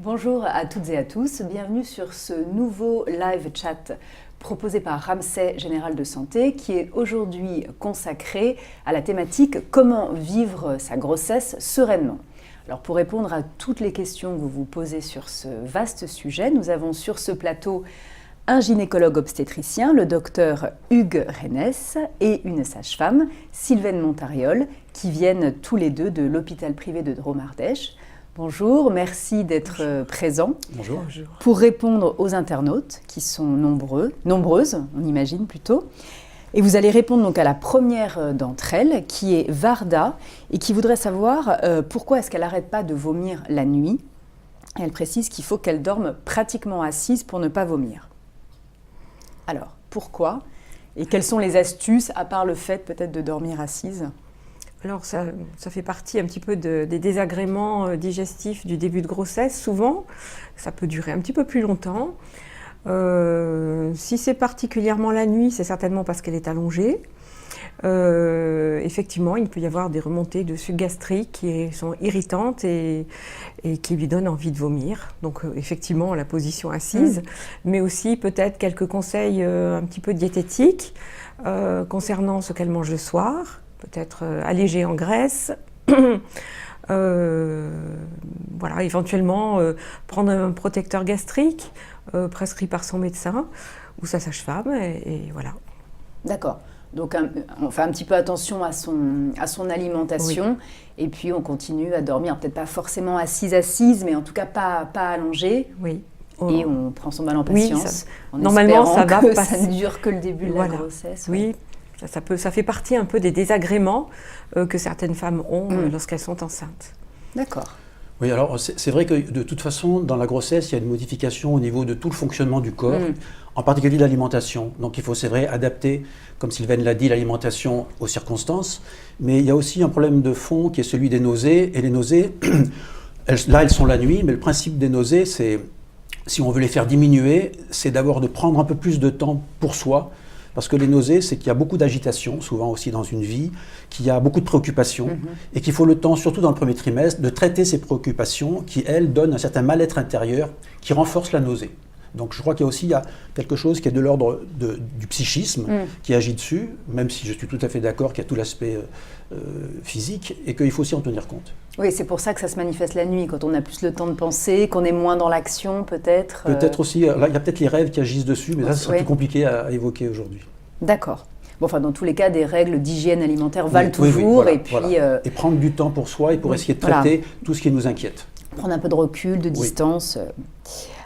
Bonjour à toutes et à tous, bienvenue sur ce nouveau live chat proposé par Ramsay Général de Santé qui est aujourd'hui consacré à la thématique comment vivre sa grossesse sereinement. Alors pour répondre à toutes les questions que vous vous posez sur ce vaste sujet, nous avons sur ce plateau un gynécologue obstétricien, le docteur Hugues Reynès, et une sage-femme, Sylvaine Montariol, qui viennent tous les deux de l'hôpital privé de Dromardèche. Bonjour, merci d'être présent. Bonjour. Pour répondre aux internautes, qui sont nombreuses, on imagine plutôt. Et vous allez répondre donc à la première d'entre elles, qui est Varda, et qui voudrait savoir pourquoi est-ce qu'elle n'arrête pas de vomir la nuit. Elle précise qu'il faut qu'elle dorme pratiquement assise pour ne pas vomir. Alors, pourquoi? Et quelles sont les astuces, à part le fait peut-être de dormir assise? Alors ça fait partie un petit peu des désagréments digestifs du début de grossesse, souvent. Ça peut durer un petit peu plus longtemps. Si c'est particulièrement la nuit, c'est certainement parce qu'elle est allongée. Effectivement, il peut y avoir des remontées de suc gastrique qui sont irritantes et qui lui donnent envie de vomir. Donc effectivement, la position assise, mais aussi peut-être quelques conseils un petit peu diététiques concernant ce qu'elle mange le soir. Peut-être allégé en graisse, voilà, éventuellement prendre un protecteur gastrique prescrit par son médecin ou sa sage-femme, et voilà. D'accord, donc on fait un petit peu attention à son alimentation, oui. Et puis on continue à dormir, peut-être pas forcément assise, mais en tout cas pas allongée. Oui. Et on prend son mal en patience, oui, normalement ça va que passer. Ça ne dure que le début de la grossesse. Oui. Ça fait partie un peu des désagréments que certaines femmes ont lorsqu'elles sont enceintes. D'accord. Oui, alors c'est vrai que de toute façon, dans la grossesse, il y a une modification au niveau de tout le fonctionnement du corps, en particulier l'alimentation. Donc il faut, c'est vrai, adapter, comme Sylvaine l'a dit, l'alimentation aux circonstances. Mais il y a aussi un problème de fond qui est celui des nausées. Et les nausées, elles sont la nuit, mais le principe des nausées, c'est, si on veut les faire diminuer, c'est d'abord de prendre un peu plus de temps pour soi. Parce que les nausées, c'est qu'il y a beaucoup d'agitation, souvent aussi dans une vie, qu'il y a beaucoup de préoccupations, et qu'il faut le temps, surtout dans le premier trimestre, de traiter ces préoccupations qui, elles, donnent un certain mal-être intérieur qui renforce la nausée. Donc je crois qu'il y a aussi quelque chose qui est de l'ordre du psychisme qui agit dessus, même si je suis tout à fait d'accord qu'il y a tout l'aspect physique, et qu'il faut aussi en tenir compte. Oui, c'est pour ça que ça se manifeste la nuit, quand on a plus le temps de penser, qu'on est moins dans l'action peut-être. Peut-être aussi, là, il y a peut-être les rêves qui agissent dessus, mais ça, ce serait plus compliqué à évoquer aujourd'hui. D'accord. Bon, enfin, dans tous les cas, des règles d'hygiène alimentaire valent toujours. Voilà, et puis, et prendre du temps pour soi et pour essayer de traiter tout ce qui nous inquiète. Prendre un peu de recul, de distance.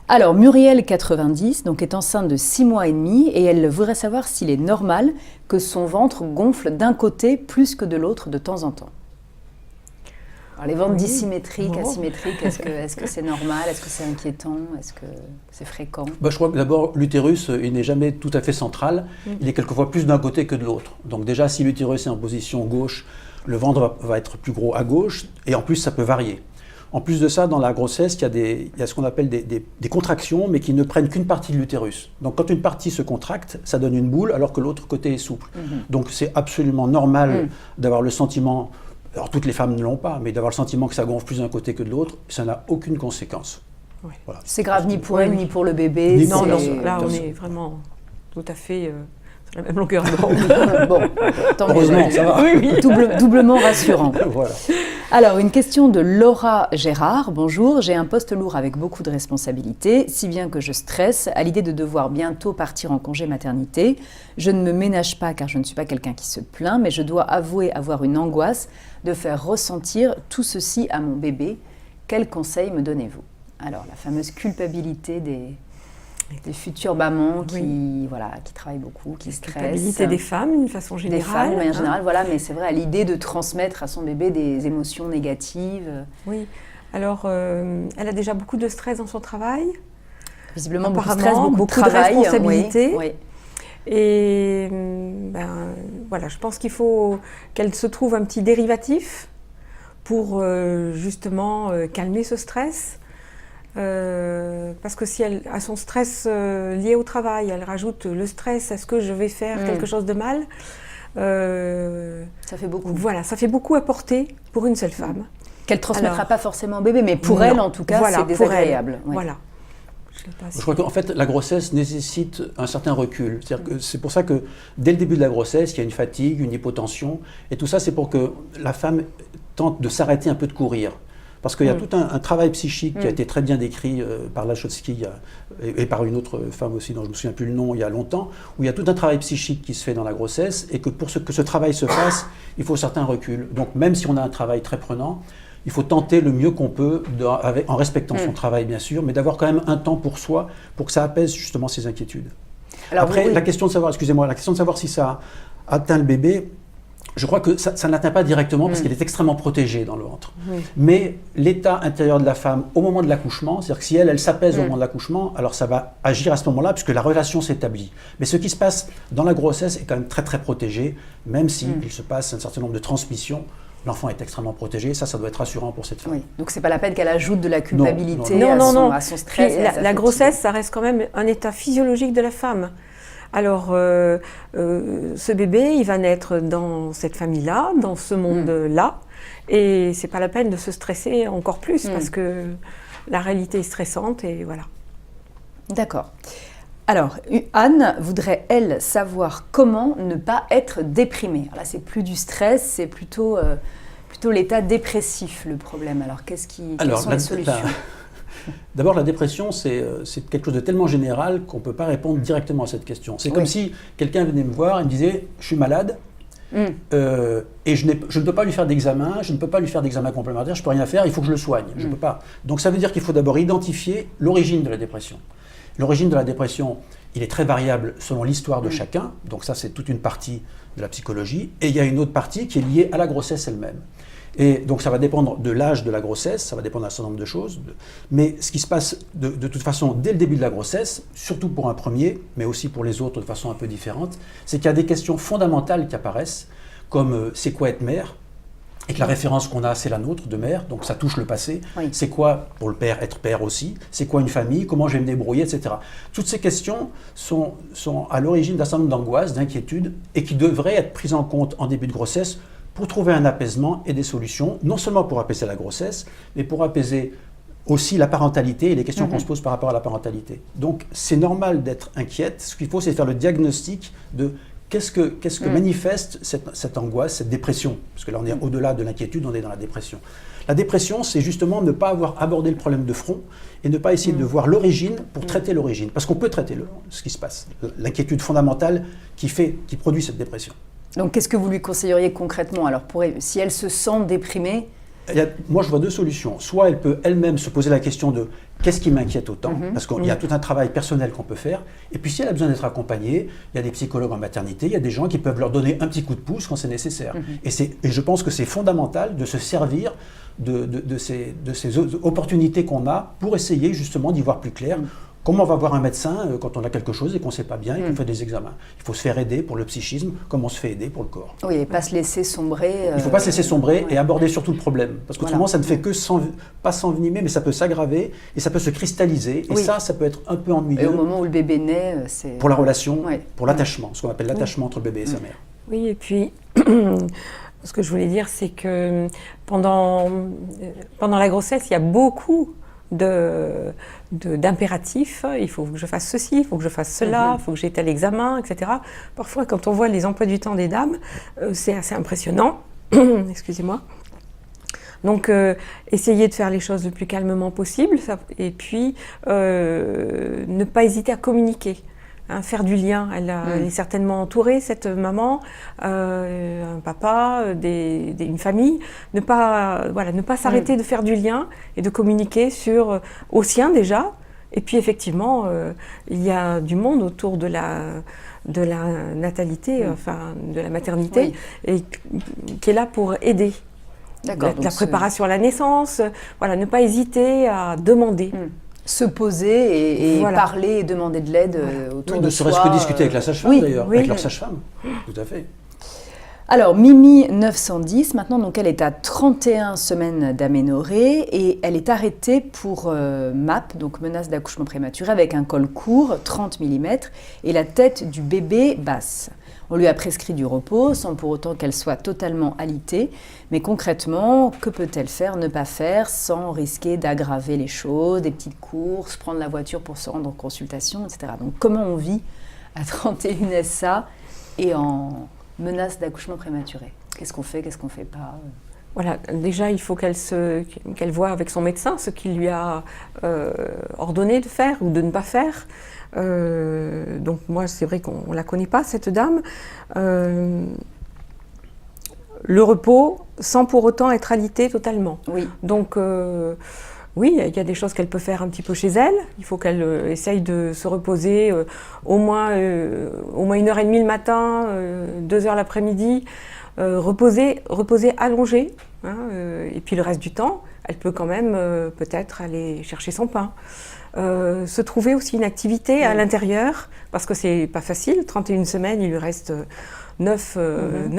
Alors, Muriel, 90, donc, est enceinte de 6 mois et demi et elle voudrait savoir s'il est normal que son ventre gonfle d'un côté plus que de l'autre de temps en temps. Alors, les ventres dissymétriques, asymétriques, est-ce que c'est normal? Est-ce que c'est inquiétant? Est-ce que c'est fréquent? Je crois que d'abord, l'utérus, il n'est jamais tout à fait central. Il est quelquefois plus d'un côté que de l'autre. Donc déjà, si l'utérus est en position gauche, le ventre va être plus gros à gauche, et en plus, ça peut varier. En plus de ça, dans la grossesse, il y a ce qu'on appelle des contractions, mais qui ne prennent qu'une partie de l'utérus. Donc quand une partie se contracte, ça donne une boule, alors que l'autre côté est souple. Donc c'est absolument normal d'avoir le sentiment, alors toutes les femmes ne l'ont pas, mais d'avoir le sentiment que ça gonfle plus d'un côté que de l'autre, ça n'a aucune conséquence. Oui. Voilà. C'est grave ni pour elle, ni pour le bébé. Non, là on est vraiment tout à fait sur la même longueur d'onde. Bon, tant heureusement, ça va. Oui. Doublement rassurant. Voilà. Alors, une question de Laura Gérard. Bonjour, j'ai un poste lourd avec beaucoup de responsabilités, si bien que je stresse à l'idée de devoir bientôt partir en congé maternité. Je ne me ménage pas car je ne suis pas quelqu'un qui se plaint, mais je dois avouer avoir une angoisse de faire ressentir tout ceci à mon bébé. Quels conseils me donnez-vous? Alors, la fameuse culpabilité des futures mamans qui travaillent beaucoup, qui stressent. La culpabilité des femmes, d'une façon générale. Des femmes, en général, voilà, mais c'est vrai, à l'idée de transmettre à son bébé des émotions négatives. Oui, alors, elle a déjà beaucoup de stress dans son travail. Visiblement, beaucoup de stress, beaucoup de travail, responsabilités. Oui. Et voilà, je pense qu'il faut qu'elle se trouve un petit dérivatif pour justement calmer ce stress. Parce que si elle a son stress lié au travail, elle rajoute le stress, est-ce que je vais faire quelque chose de mal? Ça fait beaucoup. Voilà, ça fait beaucoup à porter pour une seule femme. Qu'elle ne transmettra pas forcément au bébé, mais pour non. elle, en tout cas, Voilà, c'est désagréable. pour elle. Voilà. Je crois qu'en fait, la grossesse nécessite un certain recul. C'est pour ça que dès le début de la grossesse, il y a une fatigue, une hypotension, et tout ça, c'est pour que la femme tente de s'arrêter un peu de courir. Parce qu'il y a tout un travail psychique qui a été très bien décrit par Lachotsky et par une autre femme aussi, dont je ne me souviens plus le nom, il y a longtemps, où il y a tout un travail psychique qui se fait dans la grossesse, et que pour que ce travail se fasse, il faut un certain recul. Donc même si on a un travail très prenant, il faut tenter le mieux qu'on peut, en respectant son travail bien sûr, mais d'avoir quand même un temps pour soi, pour que ça apaise justement ses inquiétudes. Alors, après, la question de savoir, la question de savoir si ça atteint le bébé, je crois que ça ne l'atteint pas directement parce qu'elle est extrêmement protégée dans le ventre. Mais l'état intérieur de la femme au moment de l'accouchement, c'est-à-dire que si elle s'apaise au moment de l'accouchement, alors ça va agir à ce moment-là puisque la relation s'établit. Mais ce qui se passe dans la grossesse est quand même très très protégé, même s'il se passe un certain nombre de transmissions. L'enfant est extrêmement protégé, ça doit être rassurant pour cette femme. Oui. Donc c'est pas la peine qu'elle ajoute de la culpabilité à son stress. La grossesse, ça reste quand même un état physiologique de la femme. Alors, ce bébé, il va naître dans cette famille-là, dans ce monde-là, et c'est pas la peine de se stresser encore plus parce que la réalité est stressante et voilà. D'accord. Alors, Anne voudrait, elle, savoir comment ne pas être déprimée. Alors là, c'est plus du stress, c'est plutôt l'état dépressif, le problème. Alors, quelles sont les solutions ? D'abord, la dépression, c'est quelque chose de tellement général qu'on ne peut pas répondre directement à cette question. C'est comme si quelqu'un venait me voir et me disait « je suis malade ». Et je ne peux pas lui faire d'examen, je ne peux pas lui faire d'examen complémentaire, je ne peux rien faire, il faut que je le soigne, je ne peux pas. Donc ça veut dire qu'il faut d'abord identifier l'origine de la dépression. L'origine de la dépression, il est très variable selon l'histoire de chacun, donc ça c'est toute une partie de la psychologie, et il y a une autre partie qui est liée à la grossesse elle-même. Et donc ça va dépendre de l'âge de la grossesse, ça va dépendre d'un certain nombre de choses, mais ce qui se passe de toute façon dès le début de la grossesse, surtout pour un premier, mais aussi pour les autres de façon un peu différente, c'est qu'il y a des questions fondamentales qui apparaissent, comme c'est quoi être mère ? Et que la référence qu'on a, c'est la nôtre de mère, donc ça touche le passé. C'est quoi, pour le père, être père aussi ? C'est quoi une famille ? Comment je vais me débrouiller, etc. Toutes ces questions sont à l'origine d'un certain nombre d'angoisses, d'inquiétudes, et qui devraient être prises en compte en début de grossesse pour trouver un apaisement et des solutions, non seulement pour apaiser la grossesse, mais pour apaiser aussi la parentalité et les questions qu'on se pose par rapport à la parentalité. Donc c'est normal d'être inquiète. Ce qu'il faut, c'est faire le diagnostic de qu'est-ce que manifeste cette angoisse, cette dépression ? Parce que là, on est au-delà de l'inquiétude, on est dans la dépression. La dépression, c'est justement ne pas avoir abordé le problème de front et ne pas essayer de voir l'origine pour traiter l'origine. Parce qu'on peut traiter ce qui se passe, l'inquiétude fondamentale qui produit cette dépression. Donc, qu'est-ce que vous lui conseilleriez concrètement ? Alors, si elle se sent déprimée, moi, je vois deux solutions. Soit elle peut elle-même se poser la question de qu'est-ce qui m'inquiète autant, parce qu'il y a tout un travail personnel qu'on peut faire. Et puis, si elle a besoin d'être accompagnée, il y a des psychologues en maternité, il y a des gens qui peuvent leur donner un petit coup de pouce quand c'est nécessaire. Et je pense que c'est fondamental de se servir de ces opportunités qu'on a pour essayer justement d'y voir plus clair. Comment on va voir un médecin quand on a quelque chose et qu'on ne sait pas bien et qu'on fait des examens ? Il faut se faire aider pour le psychisme comme on se fait aider pour le corps. Oui, et pas se laisser sombrer. Il ne faut pas se laisser sombrer et aborder surtout le problème. Parce qu'autrement, ça ne fait que pas s'envenimer, mais ça peut s'aggraver et ça peut se cristalliser. Et ça peut être un peu ennuyeux. Et au moment où le bébé naît, c'est... Pour la relation, pour l'attachement, ce qu'on appelle l'attachement entre le bébé et sa mère. Oui, et puis... Ce que je voulais dire, c'est que pendant la grossesse, il y a beaucoup d'impératifs. Il faut que je fasse ceci, il faut que je fasse cela, il faut que j'aie tel examen, etc. Parfois, quand on voit les emplois du temps des dames, c'est assez impressionnant. Excusez-moi. Donc, essayer de faire les choses le plus calmement possible et puis ne pas hésiter à communiquer. Faire du lien. Elle est certainement entourée, cette maman, un papa, une famille. Ne pas s'arrêter de faire du lien et de communiquer au sien déjà. Et puis effectivement, il y a du monde autour de la natalité, enfin de la maternité, et qui est là pour aider. D'accord. La préparation à la naissance, ne pas hésiter à demander. Se poser et parler et demander de l'aide autour de soi. Ne serait-ce que discuter avec la sage-femme d'ailleurs, avec leur sage-femme. Tout à fait. Alors, Mimi 910, maintenant, donc, elle est à 31 semaines d'aménorrhée et elle est arrêtée pour MAP, donc menace d'accouchement prématuré, avec un col court, 30 mm, et la tête du bébé basse. On lui a prescrit du repos, sans pour autant qu'elle soit totalement alitée. Mais concrètement, que peut-elle faire, ne pas faire, sans risquer d'aggraver les choses, des petites courses, prendre la voiture pour se rendre en consultation, etc. Donc, comment on vit à 31 SA et en menace d'accouchement prématuré? Qu'est-ce qu'on fait, qu'est-ce qu'on ne fait pas? Voilà, déjà il faut qu'elle voie avec son médecin ce qu'il lui a ordonné de faire ou de ne pas faire. Donc moi c'est vrai qu'on ne la connaît pas cette dame. Le repos sans pour autant être alitée totalement. Oui. Donc oui, il y a des choses qu'elle peut faire un petit peu chez elle. Il faut qu'elle essaye de se reposer au moins 1h30 le matin, 2h l'après-midi. Reposer allongée, hein, et puis le reste du temps, elle peut quand même peut-être aller chercher son pain. Se trouver aussi une activité à l'intérieur, parce que c'est pas facile, 31 semaines, il lui reste 9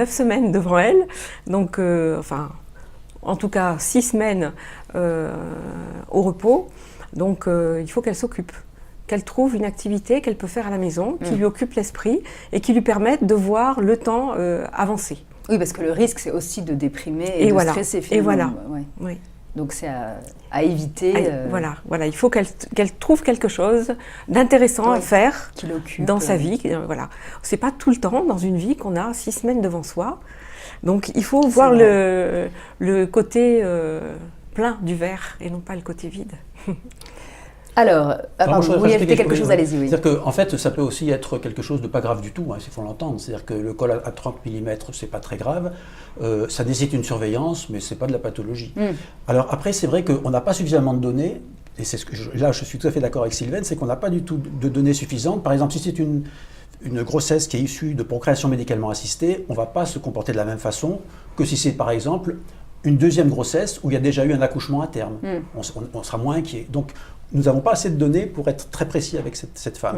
semaines devant elle, donc enfin, en tout cas 6 semaines au repos, donc il faut qu'elle s'occupe. Qu'elle trouve une activité qu'elle peut faire à la maison, qui lui occupe l'esprit et qui lui permette de voir le temps avancer. Oui, parce que le risque, c'est aussi de déprimer et de stresser finalement. Et voilà. Ouais. Oui. Donc c'est à éviter. Voilà, il faut qu'elle trouve quelque chose d'intéressant à faire qui l'occupe dans sa vie. Voilà. C'est pas tout le temps dans une vie qu'on a 6 semaines devant soi. Donc il faut voir le côté plein du verre et non pas le côté vide. Alors, vous vouliez ajouter quelque chose, allez-y. Oui. C'est-à-dire qu'en fait, ça peut aussi être quelque chose de pas grave du tout, hein, il faut l'entendre. C'est-à-dire que le col à 30 mm, c'est pas très grave. Ça nécessite une surveillance, mais c'est pas de la pathologie. Alors après, c'est vrai qu'on n'a pas suffisamment de données, et c'est là je suis tout à fait d'accord avec Sylvaine, c'est qu'on n'a pas du tout de données suffisantes. Par exemple, si c'est une grossesse qui est issue de procréation médicalement assistée, on ne va pas se comporter de la même façon que si c'est par exemple une deuxième grossesse où il y a déjà eu un accouchement à terme. On sera moins inquiet. Donc, nous n'avons pas assez de données pour être très précis avec cette femme.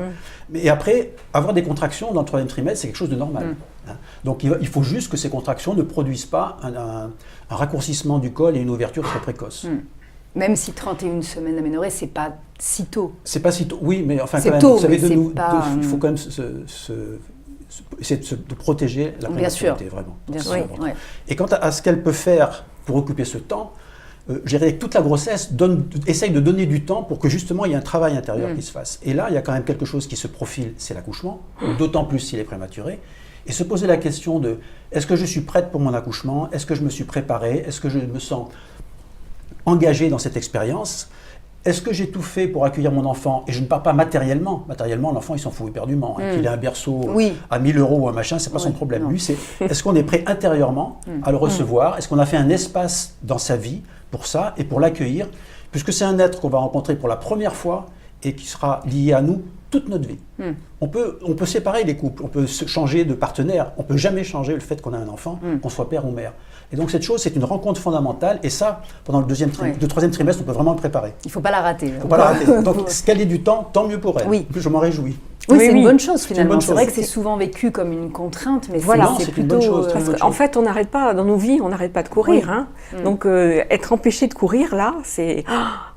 Mais après, avoir des contractions dans le 3e trimestre, c'est quelque chose de normal. Donc il faut juste que ces contractions ne produisent pas un raccourcissement du col et une ouverture très précoce. Même si 31 semaines d'aménorrhée, c'est pas si tôt. C'est pas si tôt, oui, mais enfin c'est quand même, tôt, vous savez, mais il faut quand même essayer de protéger la prématurité, vraiment. Bien sûr. Oui. Et quant à ce qu'elle peut faire pour occuper ce temps, je dirais que toute la grossesse essaye de donner du temps pour que justement il y ait un travail intérieur qui se fasse. Et là, il y a quand même quelque chose qui se profile, c'est l'accouchement, d'autant plus s'il est prématuré. Et se poser la question de, est-ce que je suis prête pour mon accouchement? Est-ce que je me suis préparée? Est-ce que je me sens engagée dans cette expérience? Est-ce que j'ai tout fait pour accueillir mon enfant? Et je ne parle pas matériellement. Matériellement, l'enfant, il s'en fout éperdument. Qu'il ait un berceau à 1000 € ou un machin, c'est pas son problème. Non. Lui, c'est est-ce qu'on est prêt intérieurement à le recevoir? Est-ce qu'on a fait un espace dans sa vie pour ça et pour l'accueillir? Puisque c'est un être qu'on va rencontrer pour la première fois et qui sera lié à nous toute notre vie. On peut séparer les couples, on peut changer de partenaire, on ne peut jamais changer le fait qu'on a un enfant, qu'on soit père ou mère. Et donc cette chose, c'est une rencontre fondamentale, et ça, pendant le 3e trimestre, on peut vraiment le préparer. Il ne faut pas la rater. Il ne faut pas la rater. Donc, caler du temps, tant mieux pour elle. Oui. Je m'en réjouis. Oui, c'est une bonne chose finalement. C'est vrai que c'est souvent vécu comme une contrainte, mais c'est plutôt une bonne chose. Parce qu'en fait, on n'arrête pas, dans nos vies, on n'arrête pas de courir. Hein. Donc, être empêché de courir, là, c'est...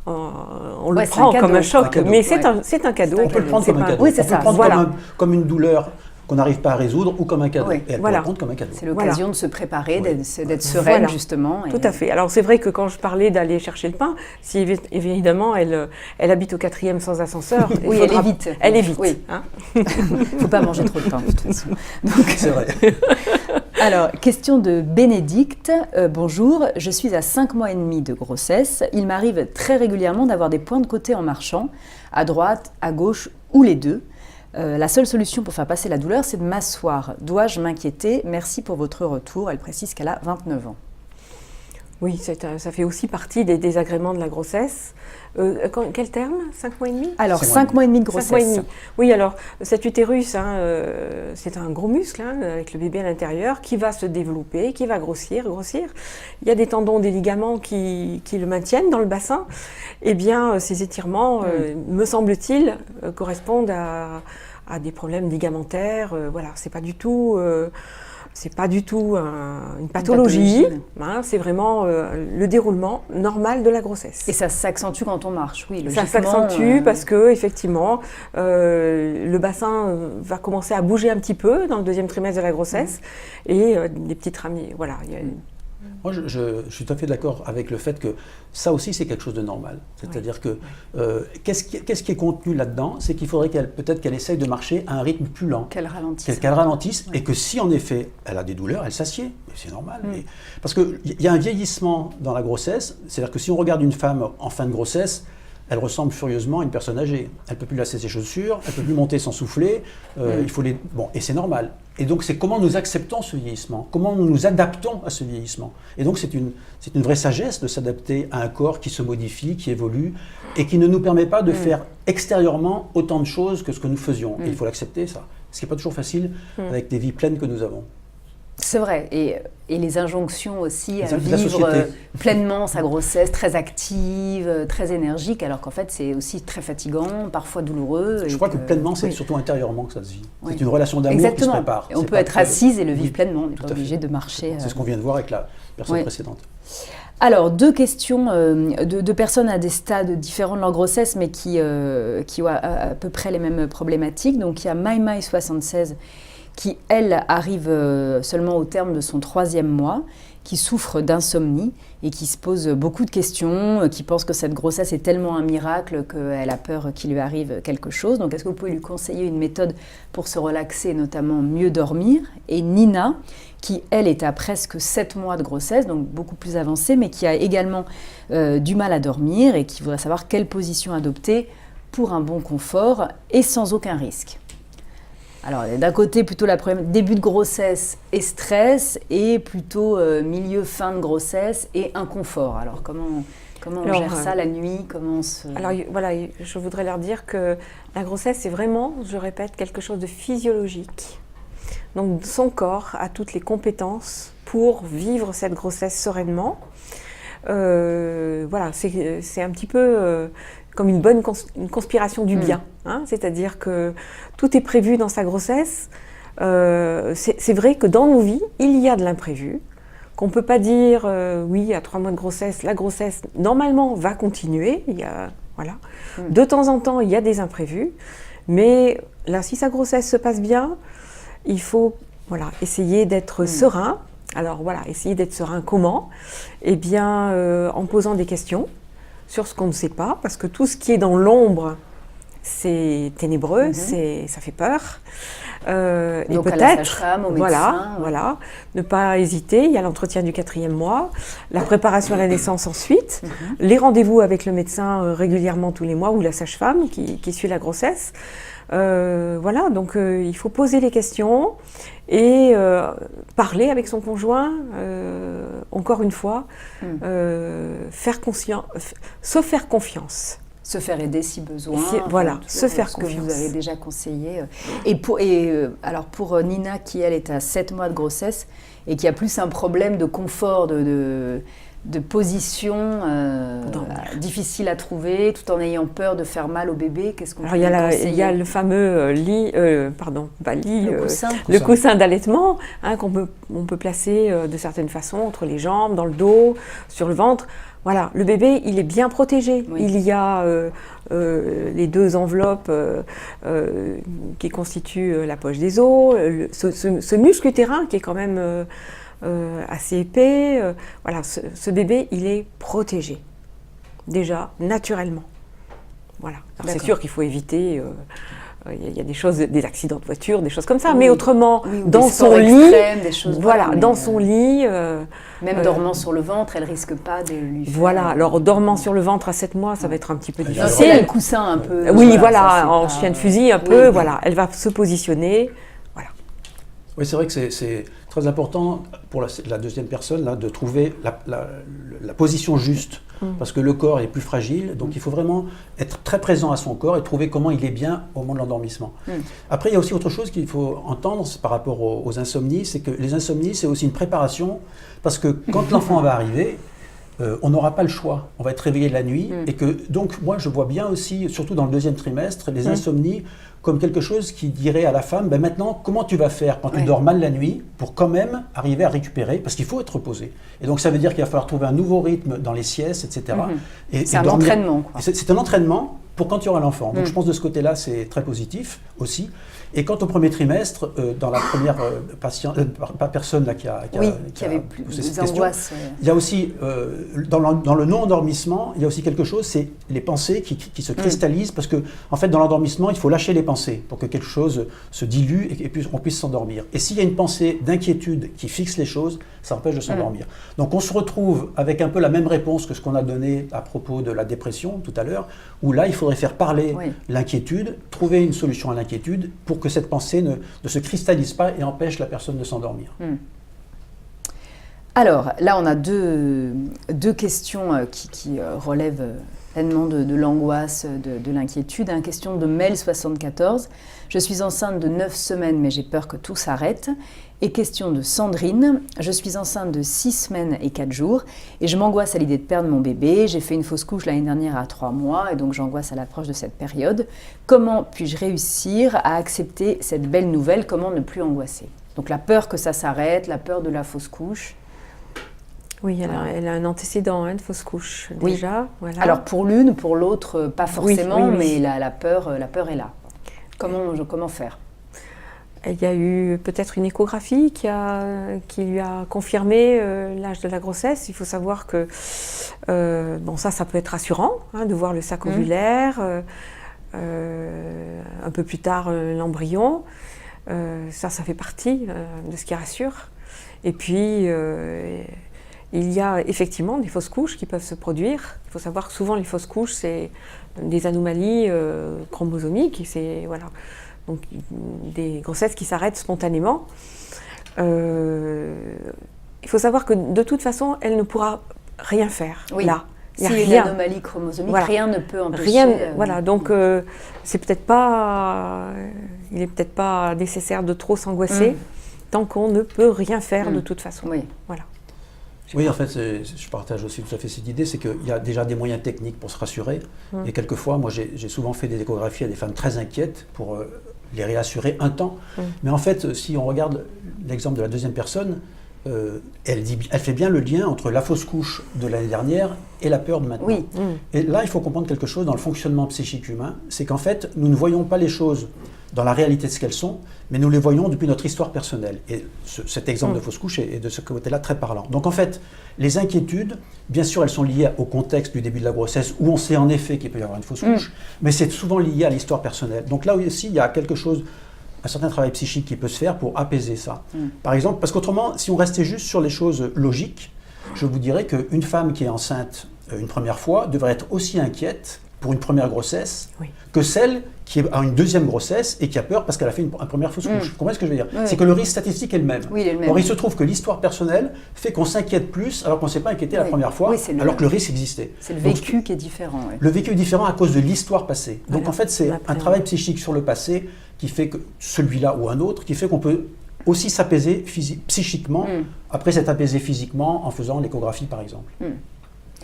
on le prend comme un choc, mais c'est un cadeau. On peut le prendre comme un cadeau. Oui, c'est ça. On peut le prendre comme une douleur qu'on n'arrive pas à résoudre ou comme un cadeau. Et elle peut le prendre comme un cadeau. C'est l'occasion de se préparer, d'être sereine justement. Tout à fait. Alors c'est vrai que quand je parlais d'aller chercher le pain, si évidemment elle habite au 4e sans ascenseur, elle est vite. Elle est vite. Oui. Hein. Il ne faut pas manger trop de pain de toute façon. C'est vrai. Alors, question de Bénédicte. Bonjour, je suis à 5 mois et demi de grossesse. Il m'arrive très régulièrement d'avoir des points de côté en marchant, à droite, à gauche ou les deux. La seule solution pour faire passer la douleur, c'est de m'asseoir. Dois-je m'inquiéter? Merci pour votre retour. Elle précise qu'elle a 29 ans. Oui, ça fait aussi partie des désagréments de la grossesse. Quel terme? 5 mois et demi? Alors, 5 mois et demi de grossesse. 5 mois et demi. Oui, alors, cet utérus, c'est un gros muscle avec le bébé à l'intérieur qui va se développer, qui va grossir. Il y a des tendons, des ligaments qui le maintiennent dans le bassin. Eh bien, ces étirements, me semble-t-il, correspondent à des problèmes ligamentaires. Voilà, c'est pas du tout... c'est pas du tout une pathologie, pathologie. C'est vraiment le déroulement normal de la grossesse. Et ça s'accentue quand on marche, oui, logiquement. Ça s'accentue parce que, effectivement, le bassin va commencer à bouger un petit peu dans le deuxième trimestre de la grossesse et des petites ramiers, voilà. Moi, je suis tout à fait d'accord avec le fait que ça aussi, c'est quelque chose de normal. C'est-à-dire que qu'est-ce qui est contenu là-dedans? C'est qu'il faudrait peut-être qu'elle essaye de marcher à un rythme plus lent. Qu'elle ralentisse. Qu'elle ralentisse et que si, en effet, elle a des douleurs, elle s'assied. C'est normal. Parce qu'il y a un vieillissement dans la grossesse. C'est-à-dire que si on regarde une femme en fin de grossesse, elle ressemble furieusement à une personne âgée. Elle ne peut plus lasser ses chaussures, elle ne peut plus monter sans souffler. Il faut Bon, et c'est normal. Et donc, c'est comment nous acceptons ce vieillissement, comment nous nous adaptons à ce vieillissement. Et donc, c'est une vraie sagesse de s'adapter à un corps qui se modifie, qui évolue, et qui ne nous permet pas de faire extérieurement autant de choses que ce que nous faisions. Et il faut l'accepter, ça. Ce qui n'est pas toujours facile avec des vies pleines que nous avons. C'est vrai, et les injonctions aussi à vivre pleinement sa grossesse, très active, très énergique, alors qu'en fait c'est aussi très fatigant, parfois douloureux. Je crois que pleinement, c'est surtout intérieurement que ça se vit. Oui. C'est une relation d'amour qui se prépare. Et on peut être assise et le vivre pleinement, on n'est pas obligé de marcher. C'est ce qu'on vient de voir avec la personne précédente. Alors, deux questions de personnes à des stades différents de leur grossesse, mais qui ont à peu près les mêmes problématiques. Donc il y a MyMy76 qui, elle, arrive seulement au terme de son 3e mois, qui souffre d'insomnie et qui se pose beaucoup de questions, qui pense que cette grossesse est tellement un miracle qu'elle a peur qu'il lui arrive quelque chose. Donc, est-ce que vous pouvez lui conseiller une méthode pour se relaxer, notamment mieux dormir? Et Nina, qui, elle, est à presque 7 mois de grossesse, donc beaucoup plus avancée, mais qui a également du mal à dormir et qui voudrait savoir quelle position adopter pour un bon confort et sans aucun risque. Alors, d'un côté, plutôt début de grossesse et stress, et plutôt milieu-fin de grossesse et inconfort. Alors, comment on gère ça la nuit? Alors, voilà, je voudrais leur dire que la grossesse, c'est vraiment, je répète, quelque chose de physiologique. Donc, son corps a toutes les compétences pour vivre cette grossesse sereinement. Voilà, c'est un petit peu comme une conspiration du bien. C'est-à-dire que tout est prévu dans sa grossesse. C'est vrai que dans nos vies, il y a de l'imprévu, qu'on ne peut pas dire oui, à 3 mois de grossesse, la grossesse, normalement, va continuer. Voilà. De temps en temps, il y a des imprévus. Mais là, si sa grossesse se passe bien, il faut essayer d'être serein. Alors voilà, essayer d'être serein comment? Eh bien, en posant des questions sur ce qu'on ne sait pas, parce que tout ce qui est dans l'ombre, c'est ténébreux, ça fait peur. Donc et peut-être, à la sage-femme, au médecin. Voilà, ne pas hésiter. Il y a l'entretien du 4e mois, la préparation à la naissance ensuite, les rendez-vous avec le médecin régulièrement tous les mois ou la sage-femme qui suit la grossesse. Voilà, donc il faut poser les questions et parler avec son conjoint, encore une fois, se faire confiance. Se faire aider si besoin. Voilà, se faire confiance. Ce que vous avez déjà conseillé. Alors pour Nina, qui elle est à 7 mois de grossesse et qui a plus un problème de confort, de position difficile à trouver, tout en ayant peur de faire mal au bébé, qu'est-ce qu'on peut conseiller? Il y a le fameux le coussin d'allaitement, qu'on peut placer de certaines façons entre les jambes, dans le dos, sur le ventre. Voilà, le bébé, il est bien protégé. Oui. Il y a les 2 enveloppes qui constituent la poche des os, ce muscle utérin qui est quand même assez épais. Voilà, ce bébé, il est protégé, déjà, naturellement. Voilà. C'est sûr qu'il faut éviter... il y a des choses, des accidents de voiture, des choses comme ça, mais autrement, dans son lit, dans son lit... Même dormant sur le ventre, elle risque pas de lui faire... Voilà, alors dormant sur le ventre à 7 mois, ça va être un petit peu difficile. Elle a le coussin un peu... Oui, voilà, en chien de fusil un peu, voilà, elle va se positionner, voilà. Oui, c'est vrai que c'est très important pour la deuxième personne là, de trouver la position juste, parce que le corps est plus fragile, donc il faut vraiment être très présent à son corps et trouver comment il est bien au moment de l'endormissement. Après, il y a aussi autre chose qu'il faut entendre par rapport aux insomnies, c'est que les insomnies, c'est aussi une préparation, parce que quand l'enfant va arriver, on n'aura pas le choix. On va être réveillé la nuit. Et que, donc, moi, je vois bien aussi, surtout dans le deuxième trimestre, les insomnies comme quelque chose qui dirait à la femme, ben maintenant, comment tu vas faire quand tu dors mal la nuit pour quand même arriver à récupérer, parce qu'il faut être reposé. Et donc, ça veut dire qu'il va falloir trouver un nouveau rythme dans les siestes, etc. C'est un entraînement, quoi. C'est un entraînement pour quand tu auras l'enfant. Donc, je pense de ce côté-là, c'est très positif aussi. Et quant au premier trimestre, dans la première personne là, qui avait plus des angoisses. Il y a aussi, dans le non-endormissement, il y a aussi quelque chose, c'est les pensées qui se cristallisent, parce que en fait, dans l'endormissement, il faut lâcher les pensées pour que quelque chose se dilue et qu'on puisse s'endormir. Et s'il y a une pensée d'inquiétude qui fixe les choses, ça empêche de s'endormir. Donc on se retrouve avec un peu la même réponse que ce qu'on a donné à propos de la dépression tout à l'heure, où là, il faudrait faire parler l'inquiétude, trouver une solution à l'inquiétude pour que cette pensée ne se cristallise pas et empêche la personne de s'endormir. Alors, là, on a deux questions qui relèvent pleinement de l'angoisse, de l'inquiétude. Une question de Mel74. Je suis enceinte de 9 semaines, mais j'ai peur que tout s'arrête. Et question de Sandrine. Je suis enceinte de 6 semaines et 4 jours et je m'angoisse à l'idée de perdre mon bébé. J'ai fait une fausse couche l'année dernière à 3 mois et donc j'angoisse à l'approche de cette période. Comment puis-je réussir à accepter cette belle nouvelle? Comment ne plus angoisser? Donc la peur que ça s'arrête, la peur de la fausse couche. Oui, elle a un antécédent de fausse couche déjà. Voilà. Alors pour l'une, pour l'autre, pas forcément, mais la peur est là. Comment faire? Il y a eu peut-être une échographie qui lui a confirmé l'âge de la grossesse. Il faut savoir que ça peut être rassurant de voir le sac ovulaire, un peu plus tard l'embryon. Ça fait partie de ce qui rassure. Et puis, il y a effectivement des fausses couches qui peuvent se produire. Il faut savoir que souvent les fausses couches, c'est des anomalies chromosomiques. Voilà. Donc des grossesses qui s'arrêtent spontanément. Il faut savoir que de toute façon, elle ne pourra rien faire là. S'il y a une anomalie chromosomique, rien ne peut empêcher. Voilà, donc c'est peut-être pas, il n'est peut-être pas nécessaire de trop s'angoisser tant qu'on ne peut rien faire de toute façon. Voilà. Oui, en fait, je partage aussi tout à fait cette idée, c'est qu'il y a déjà des moyens techniques pour se rassurer. Et quelquefois, moi, j'ai souvent fait des échographies à des femmes très inquiètes pour les réassurer un temps. Mais en fait, si on regarde l'exemple de la deuxième personne, elle fait bien le lien entre la fausse couche de l'année dernière et la peur de maintenant. Et là, il faut comprendre quelque chose dans le fonctionnement psychique humain, c'est qu'en fait, nous ne voyons pas les choses dans la réalité de ce qu'elles sont, mais nous les voyons depuis notre histoire personnelle. Et cet exemple de fausse couche est de ce côté-là très parlant. Donc en fait, les inquiétudes, bien sûr, elles sont liées au contexte du début de la grossesse, où on sait en effet qu'il peut y avoir une fausse couche, mais c'est souvent lié à l'histoire personnelle. Donc là aussi, il y a quelque chose, un certain travail psychique qui peut se faire pour apaiser ça. Par exemple, parce qu'autrement, si on restait juste sur les choses logiques, je vous dirais qu'une femme qui est enceinte une première fois devrait être aussi inquiète pour une première grossesse que celle qui a une deuxième grossesse et qui a peur parce qu'elle a fait une première fausse couche. Vous comprenez ce que je veux dire? C'est que le risque statistique est le même. Or, il se trouve que l'histoire personnelle fait qu'on s'inquiète plus alors qu'on ne s'est pas inquiété la première fois, alors que le risque existait. C'est le vécu qui est différent. Le vécu est différent à cause de l'histoire passée. Donc en fait, c'est un travail psychique sur le passé qui fait que celui-là ou un autre, qui fait qu'on peut aussi s'apaiser psychiquement, après s'être apaisé physiquement en faisant l'échographie par exemple.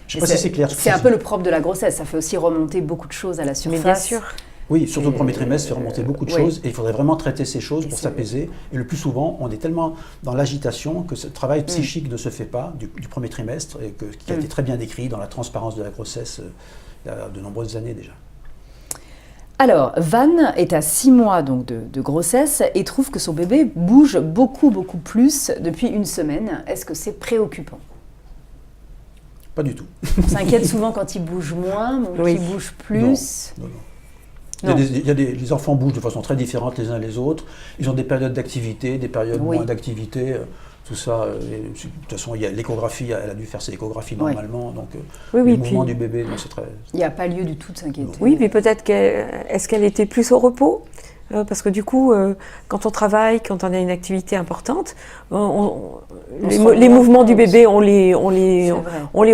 Je ne sais pas si c'est clair. C'est un peu le propre de la grossesse, ça fait aussi remonter beaucoup de choses à la surface. Mais bien sûr. Oui, surtout le premier trimestre, fait remonter beaucoup de choses et il faudrait vraiment traiter ces choses pour s'apaiser. Et le plus souvent, on est tellement dans l'agitation que ce travail psychique ne se fait pas du premier trimestre et qui a été très bien décrit dans la transparence de la grossesse il y a de nombreuses années déjà. Alors, Van est à 6 mois donc, de grossesse et trouve que son bébé bouge beaucoup plus depuis une semaine. Est-ce que c'est préoccupant? Pas du tout. On s'inquiète souvent quand il bouge moins, qu'il bouge plus. Non. Les enfants bougent de façon très différente les uns les autres. Ils ont des périodes d'activité, des périodes moins d'activité. Tout ça, de toute façon, il y a l'échographie, elle a dû faire ses échographies normalement. Donc, le mouvement du bébé, c'est très... Il n'y a pas lieu du tout de s'inquiéter. Oui, puis peut-être est-ce qu'elle était plus au repos? Parce que du coup, quand on travaille, quand on a une activité importante, les mouvements du bébé, on les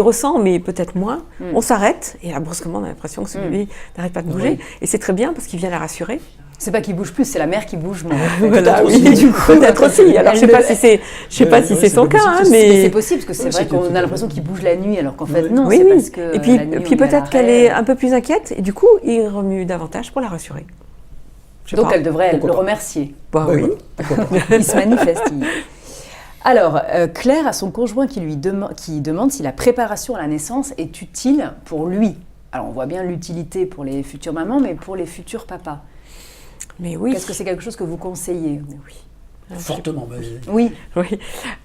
ressent, mais peut-être moins. On s'arrête et là, brusquement, on a l'impression que ce bébé n'arrête pas de bouger. Et c'est très bien parce qu'il vient la rassurer. C'est pas qu'il bouge plus, c'est la mère qui bouge moins. Voilà, oui, Du coup, peut-être aussi. Alors, je sais pas si c'est son cas, hein, mais c'est possible, parce que c'est Oui, vrai c'est qu'on tout a à l'impression fait. qu'il bouge la nuit, alors qu'en fait, Oui. non, Oui, c'est oui. parce que Et puis, la nuit, puis on est à peut-être qu'elle l'arrêt. est un peu plus inquiète, et du coup, il remue davantage pour la rassurer. Je sais Donc pas. elle devrait Pourquoi le pas. remercier. Bah Ouais, oui. voilà. Pourquoi pas. Il se manifeste. Alors, Claire a son conjoint qui demande si la préparation à la naissance est utile pour lui. Alors, on voit bien l'utilité pour les futures mamans, mais pour les futurs papas. Mais oui. Est-ce que c'est quelque chose que vous conseillez? Oui. Fortement. Oui.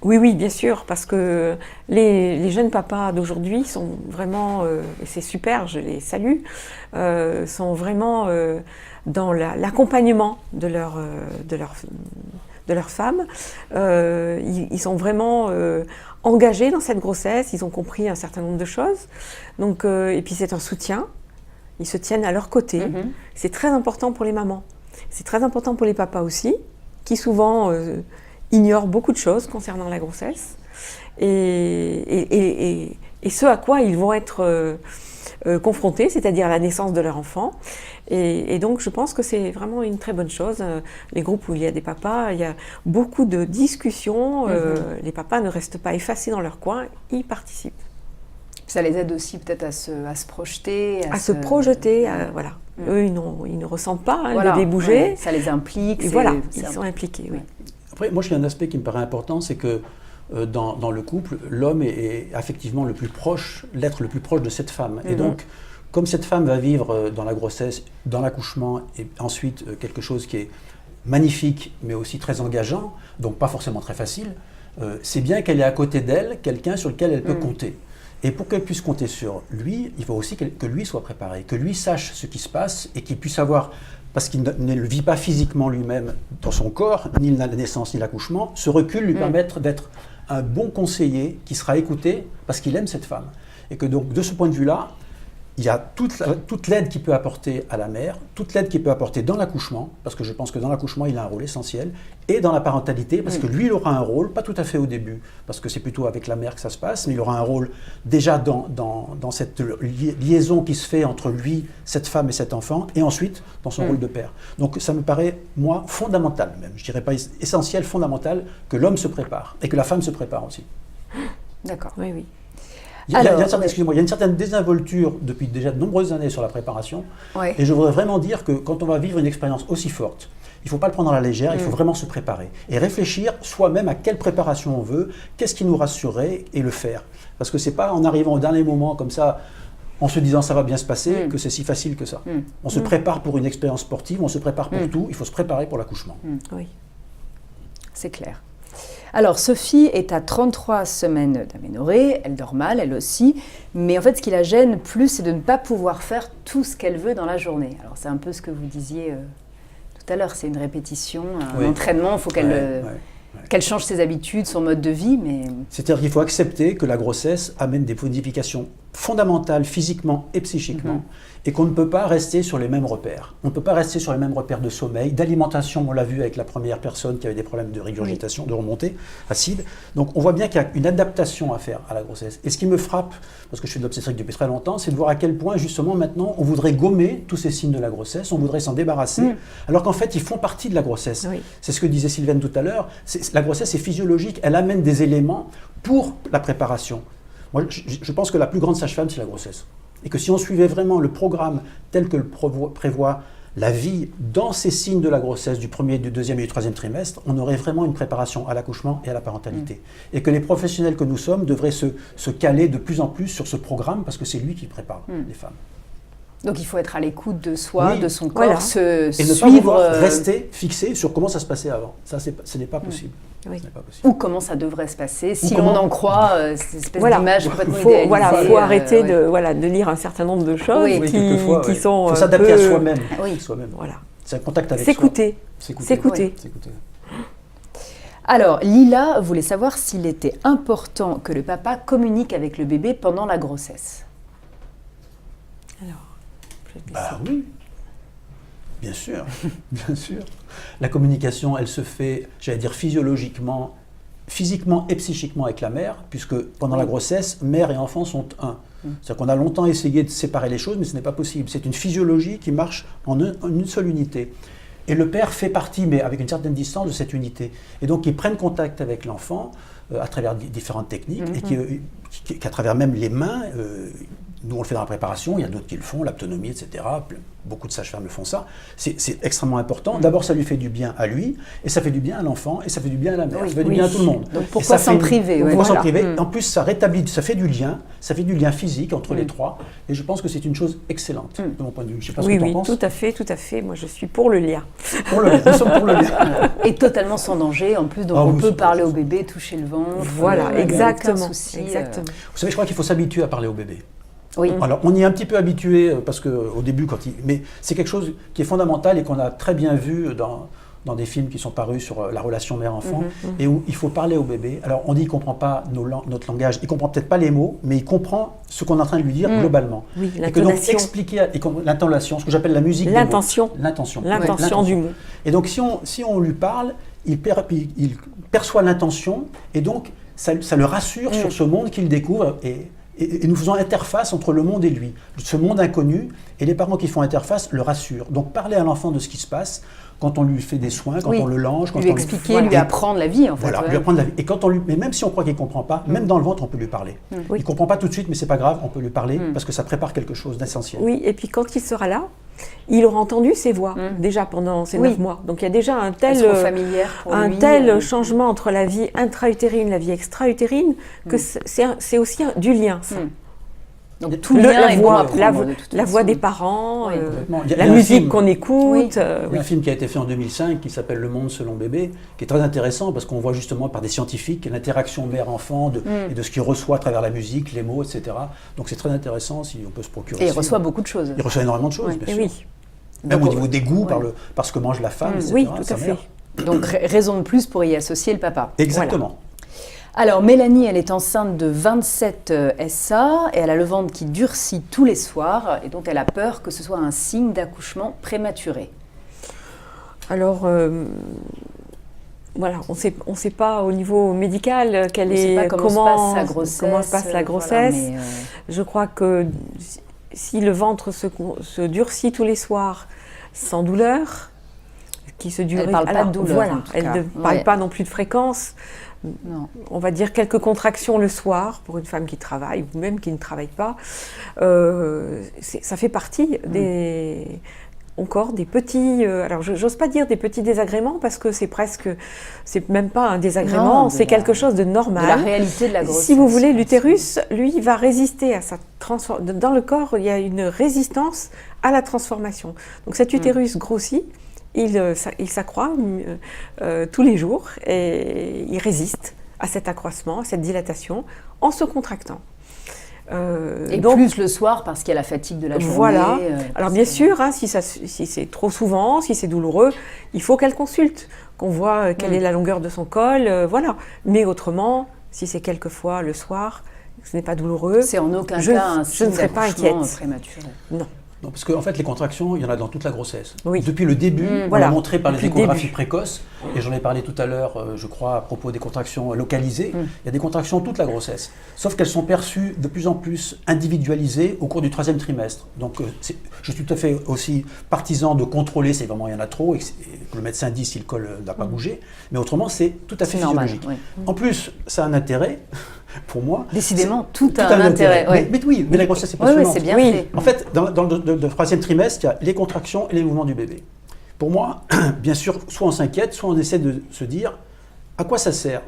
Oui, bien sûr, parce que les jeunes papas d'aujourd'hui sont vraiment, et c'est super, je les salue, sont vraiment dans l'accompagnement de leur femme. Ils sont vraiment engagés dans cette grossesse, ils ont compris un certain nombre de choses. Donc, et puis c'est un soutien, ils se tiennent à leur côté. Mhm. C'est très important pour les mamans. C'est très important pour les papas aussi, qui souvent ignorent beaucoup de choses concernant la grossesse et ce à quoi ils vont être confrontés, c'est-à-dire la naissance de leur enfant. Et donc je pense que c'est vraiment une très bonne chose. Les groupes où il y a des papas, il y a beaucoup de discussions. Les papas ne restent pas effacés dans leur coin, ils participent. Ça les aide aussi peut-être à se projeter. À se projeter, voilà. Eux, ils ne ressentent pas le bébé bouger. Ouais, ça les implique. Et voilà, ils sont impliqués. Oui. Après, moi, il y a un aspect qui me paraît important, c'est que dans le couple, l'homme est effectivement le plus proche, l'être le plus proche de cette femme. Et donc, comme cette femme va vivre dans la grossesse, dans l'accouchement, et ensuite quelque chose qui est magnifique, mais aussi très engageant, donc pas forcément très facile, c'est bien qu'elle ait à côté d'elle quelqu'un sur lequel elle peut compter. Et pour qu'elle puisse compter sur lui, il faut aussi que lui soit préparé, que lui sache ce qui se passe et qu'il puisse avoir, parce qu'il ne le vit pas physiquement lui-même dans son corps, ni la naissance ni l'accouchement, ce recul lui permettre d'être un bon conseiller qui sera écouté parce qu'il aime cette femme. Et que donc de ce point de vue-là, il y a toute l'aide qu'il peut apporter à la mère, toute l'aide qu'il peut apporter dans l'accouchement, parce que je pense que dans l'accouchement, il a un rôle essentiel, et dans la parentalité, parce que lui, il aura un rôle, pas tout à fait au début, parce que c'est plutôt avec la mère que ça se passe, mais il aura un rôle déjà dans cette liaison qui se fait entre lui, cette femme et cet enfant, et ensuite dans son rôle de père. Donc ça me paraît, moi, fondamental même, je dirais pas essentiel, fondamental, que l'homme se prépare, et que la femme se prépare aussi. D'accord. Oui, oui. Il y a une certaine désinvolture depuis déjà de nombreuses années sur la préparation. Ouais. Et je voudrais vraiment dire que quand on va vivre une expérience aussi forte, il ne faut pas le prendre à la légère, il faut vraiment se préparer. Et réfléchir soi-même à quelle préparation on veut, qu'est-ce qui nous rassurerait et le faire. Parce que ce n'est pas en arrivant au dernier moment comme ça, en se disant ça va bien se passer, que c'est si facile que ça. On se prépare pour une expérience sportive, on se prépare pour tout, il faut se préparer pour l'accouchement. Oui. C'est clair. Alors, Sophie est à 33 semaines d'aménorrhée, elle dort mal, elle aussi, mais en fait, ce qui la gêne plus, c'est de ne pas pouvoir faire tout ce qu'elle veut dans la journée. Alors, c'est un peu ce que vous disiez tout à l'heure, c'est une répétition, un entraînement, il faut qu'elle change ses habitudes, son mode de vie, mais... C'est-à-dire qu'il faut accepter que la grossesse amène des modifications fondamentales physiquement et psychiquement, et qu'on ne peut pas rester sur les mêmes repères. On ne peut pas rester sur les mêmes repères de sommeil, d'alimentation, on l'a vu avec la première personne qui avait des problèmes de régurgitation, de remontée acide. Donc on voit bien qu'il y a une adaptation à faire à la grossesse. Et ce qui me frappe, parce que je suis de l'obstétrique depuis très longtemps, c'est de voir à quel point justement maintenant on voudrait gommer tous ces signes de la grossesse, on voudrait s'en débarrasser, alors qu'en fait ils font partie de la grossesse. Oui. C'est ce que disait Sylvaine tout à l'heure, la grossesse est physiologique, elle amène des éléments pour la préparation. Moi, je pense que la plus grande sage-femme, c'est la grossesse. Et que si on suivait vraiment le programme tel que le prévoit la vie dans ces signes de la grossesse du premier, du deuxième et du troisième trimestre, on aurait vraiment une préparation à l'accouchement et à la parentalité. Et que les professionnels que nous sommes devraient se caler de plus en plus sur ce programme parce que c'est lui qui prépare les femmes. Donc il faut être à l'écoute de soi, de son corps, voilà. se Et ne suivre, pas vouloir rester fixé sur comment ça se passait avant. Ça, ce n'est pas possible. Oui. Ce n'est pas possible. ou comment ça devrait se passer, si comment- on en croit cette espèce d'image complètement faut, idéalisée. faut arrêter ouais. de lire un certain nombre de choses Oui. Oui, qui quelquefois, sont il faut un s'adapter à peu- soi-même. Oui. Soi-même. Voilà. C'est un contact avec soi. S'écouter. S'écouter. S'écouter. S'écouter. Alors, Lila voulait savoir s'il était important que le papa communique avec le bébé pendant la grossesse. Alors, je vais Bah oui, bien sûr, bien sûr. La communication, elle se fait, j'allais dire physiquement et psychiquement avec la mère, puisque pendant la grossesse, mère et enfant sont un. C'est-à-dire qu'on a longtemps essayé de séparer les choses, mais ce n'est pas possible. C'est une physiologie qui marche en une seule unité. et le père fait partie, mais avec une certaine distance, de cette unité. Et donc ils prennent contact avec l'enfant à travers différentes techniques, et qu'à travers même les mains, nous on le fait dans la préparation, il y a d'autres qui le font, l'aptonomie, etc. Beaucoup de sages-femmes le font ça. C'est extrêmement important. D'abord, ça lui fait du bien à lui, et ça fait du bien à l'enfant, et ça fait du bien à la mère, ça fait du bien à tout le monde. Donc pourquoi s'en priver? Pourquoi s'en priver? En plus, ça rétablit, ça fait du lien physique entre les trois, et je pense que c'est une chose excellente, de mon point de vue. Je sais pas ce que tu en penses. Tout à fait. Moi, je suis pour le lien. Nous sommes pour le lien. Et totalement sans danger, en plus, donc on peut parler au bébé, toucher le ventre. Voilà, exactement. Vous savez, je crois qu'il faut s'habituer à parler au bébé. Oui. Alors, on y est un petit peu habitué parce qu'au début, mais c'est quelque chose qui est fondamental et qu'on a très bien vu dans des films qui sont parus sur la relation mère-enfant, et où il faut parler au bébé. Alors, on dit qu'il ne comprend pas notre langage, il ne comprend peut-être pas les mots, mais il comprend ce qu'on est en train de lui dire globalement. Oui, et que donc expliquer l'intonation, ce que j'appelle la musique des mots. L'intention du mot. Et donc, si on lui parle, il perçoit l'intention, et donc ça le rassure sur ce monde qu'il découvre, et nous faisons interface entre le monde et lui, ce monde inconnu, et les parents qui font interface le rassurent. Donc parler à l'enfant de ce qui se passe quand on lui fait des soins, quand on le lange, quand lui expliquer, lui apprendre la vie en fait. Voilà, lui apprendre la vie. Et mais même si on croit qu'il ne comprend pas, même dans le ventre on peut lui parler. Il ne comprend pas tout de suite, mais c'est pas grave, on peut lui parler parce que ça prépare quelque chose d'essentiel. Oui, et puis quand il sera là, il aura entendu ses voix déjà pendant ces 9 mois. Donc il y a déjà un tel changement entre la vie intra-utérine et la vie extra-utérine que c'est aussi du lien, ça. Donc tout la voix des parents, la musique qu'on écoute. Il y a un film qui a été fait en 2005 qui s'appelle Le Monde selon bébé, qui est très intéressant parce qu'on voit justement par des scientifiques l'interaction mère-enfant et de ce qu'il reçoit à travers la musique, les mots, etc. Donc c'est très intéressant si on peut se procurer. Et il reçoit beaucoup de choses. Il reçoit énormément de choses, bien sûr. Oui. Même au niveau des goûts, par ce que mange la femme, etc. Oui, tout à fait. Donc raison de plus pour y associer le papa. Exactement. Voilà. Alors Mélanie, elle est enceinte de 27 SA et elle a le ventre qui durcit tous les soirs et donc elle a peur que ce soit un signe d'accouchement prématuré. Alors voilà, on sait pas au niveau médical comment se passe la grossesse. Voilà, Je crois que si le ventre se durcit tous les soirs sans douleur, qui se durcit, elle ne parle pas de douleur. Voilà, elle ne parle pas non plus de fréquence. Non. On va dire quelques contractions le soir pour une femme qui travaille ou même qui ne travaille pas. Ça fait partie encore des petits. Alors, j'ose pas dire des petits désagréments parce que c'est même pas un désagrément, c'est quelque chose de normal. De la réalité de la grossesse. Si vous voulez, l'utérus, lui, va résister à sa transformation. Dans le corps, il y a une résistance à la transformation. Donc, cet utérus grossit. Il s'accroît tous les jours et il résiste à cet accroissement, à cette dilatation, en se contractant. Et donc, plus le soir parce qu'il y a la fatigue de la journée. Voilà. Alors bien sûr, si c'est trop souvent, si c'est douloureux, il faut qu'elle consulte, qu'on voit quelle est la longueur de son col, voilà. Mais autrement, si c'est quelques fois le soir, ce n'est pas douloureux. C'est en aucun cas un signe je ne serais pas inquiète. Prématuré. Non. Non, parce qu'en fait, les contractions, il y en a dans toute la grossesse. Oui. Depuis le début, on l'a montré par les échographies précoces, et j'en ai parlé tout à l'heure, je crois, à propos des contractions localisées. Il y a des contractions toute la grossesse, sauf qu'elles sont perçues de plus en plus individualisées au cours du 3e trimestre. Donc, je suis tout à fait aussi partisan de contrôler si vraiment il y en a trop, et que le médecin dit si le col n'a pas bougé, mais autrement, c'est tout à fait physiologique. Normal, oui. En plus, ça a un intérêt. Pour moi, décidément, tout a un intérêt. Ouais. Mais la grossesse, c'est passionnant. Oui, c'est bien fait. En fait, dans le 3e trimestre, il y a les contractions et les mouvements du bébé. Pour moi, bien sûr, soit on s'inquiète, soit on essaie de se dire à quoi ça sert.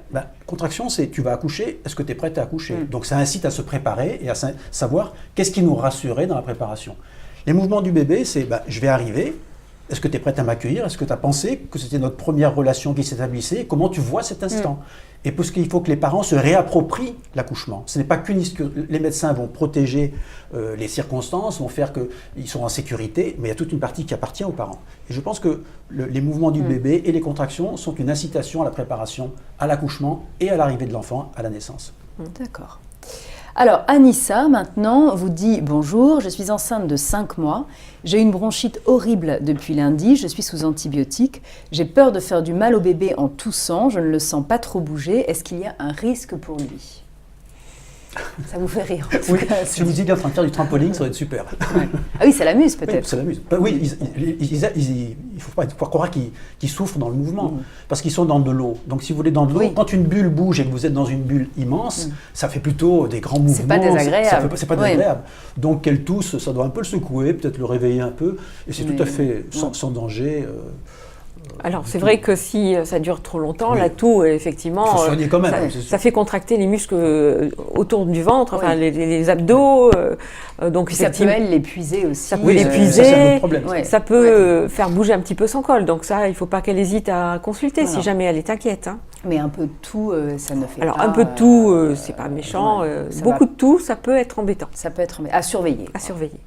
Contraction, c'est tu vas accoucher, est-ce que tu es prête à accoucher? Donc ça incite à se préparer et à savoir qu'est-ce qui nous rassurait dans la préparation. Les mouvements du bébé, c'est je vais arriver. Est-ce que tu es prête à m'accueillir? Est-ce que tu as pensé que c'était notre première relation qui s'établissait? Comment tu vois cet instant? Et parce qu'il faut que les parents se réapproprient l'accouchement. Ce n'est pas que les médecins vont protéger les circonstances, vont faire qu'ils sont en sécurité, mais il y a toute une partie qui appartient aux parents. Et je pense que les mouvements du bébé et les contractions sont une incitation à la préparation, à l'accouchement et à l'arrivée de l'enfant à la naissance. D'accord. Alors, Anissa, maintenant, vous dit « Bonjour, je suis enceinte de 5 mois. J'ai une bronchite horrible depuis lundi. Je suis sous antibiotiques. J'ai peur de faire du mal au bébé en toussant. Je ne le sens pas trop bouger. Est-ce qu'il y a un risque pour lui ?» Ça vous fait rire. En tout Oui, cas, si je vous dis qu'il est en train de faire du trampoline, ça va être super. Ouais. Ah oui, ça l'amuse Oui, peut-être. ça l'amuse. Oui, il ne faut pas croire qu'ils souffrent dans le mouvement, parce qu'ils sont dans de l'eau. Donc si vous voulez dans de l'eau, quand une bulle bouge et que vous êtes dans une bulle immense, ça fait plutôt des grands mouvements. C'est pas désagréable. C'est pas désagréable. Donc qu'elle tousse, ça doit un peu le secouer, peut-être le réveiller un peu, et c'est tout à fait sans danger. Alors c'est vrai que si ça dure trop longtemps, la toux, effectivement, il faut soigner quand même, ça fait contracter les muscles autour du ventre, enfin les abdos. Donc ça peut l'épuiser aussi. Ça peut l'épuiser. C'est un autre problème. Ça peut faire bouger un petit peu son col. Donc ça, il ne faut pas qu'elle hésite à consulter si jamais elle est inquiète. Hein. Mais un peu de toux, ça ne fait pas... Alors un peu de toux, c'est pas méchant. Beaucoup de toux, ça peut être embêtant. Ça peut être à surveiller. À surveiller.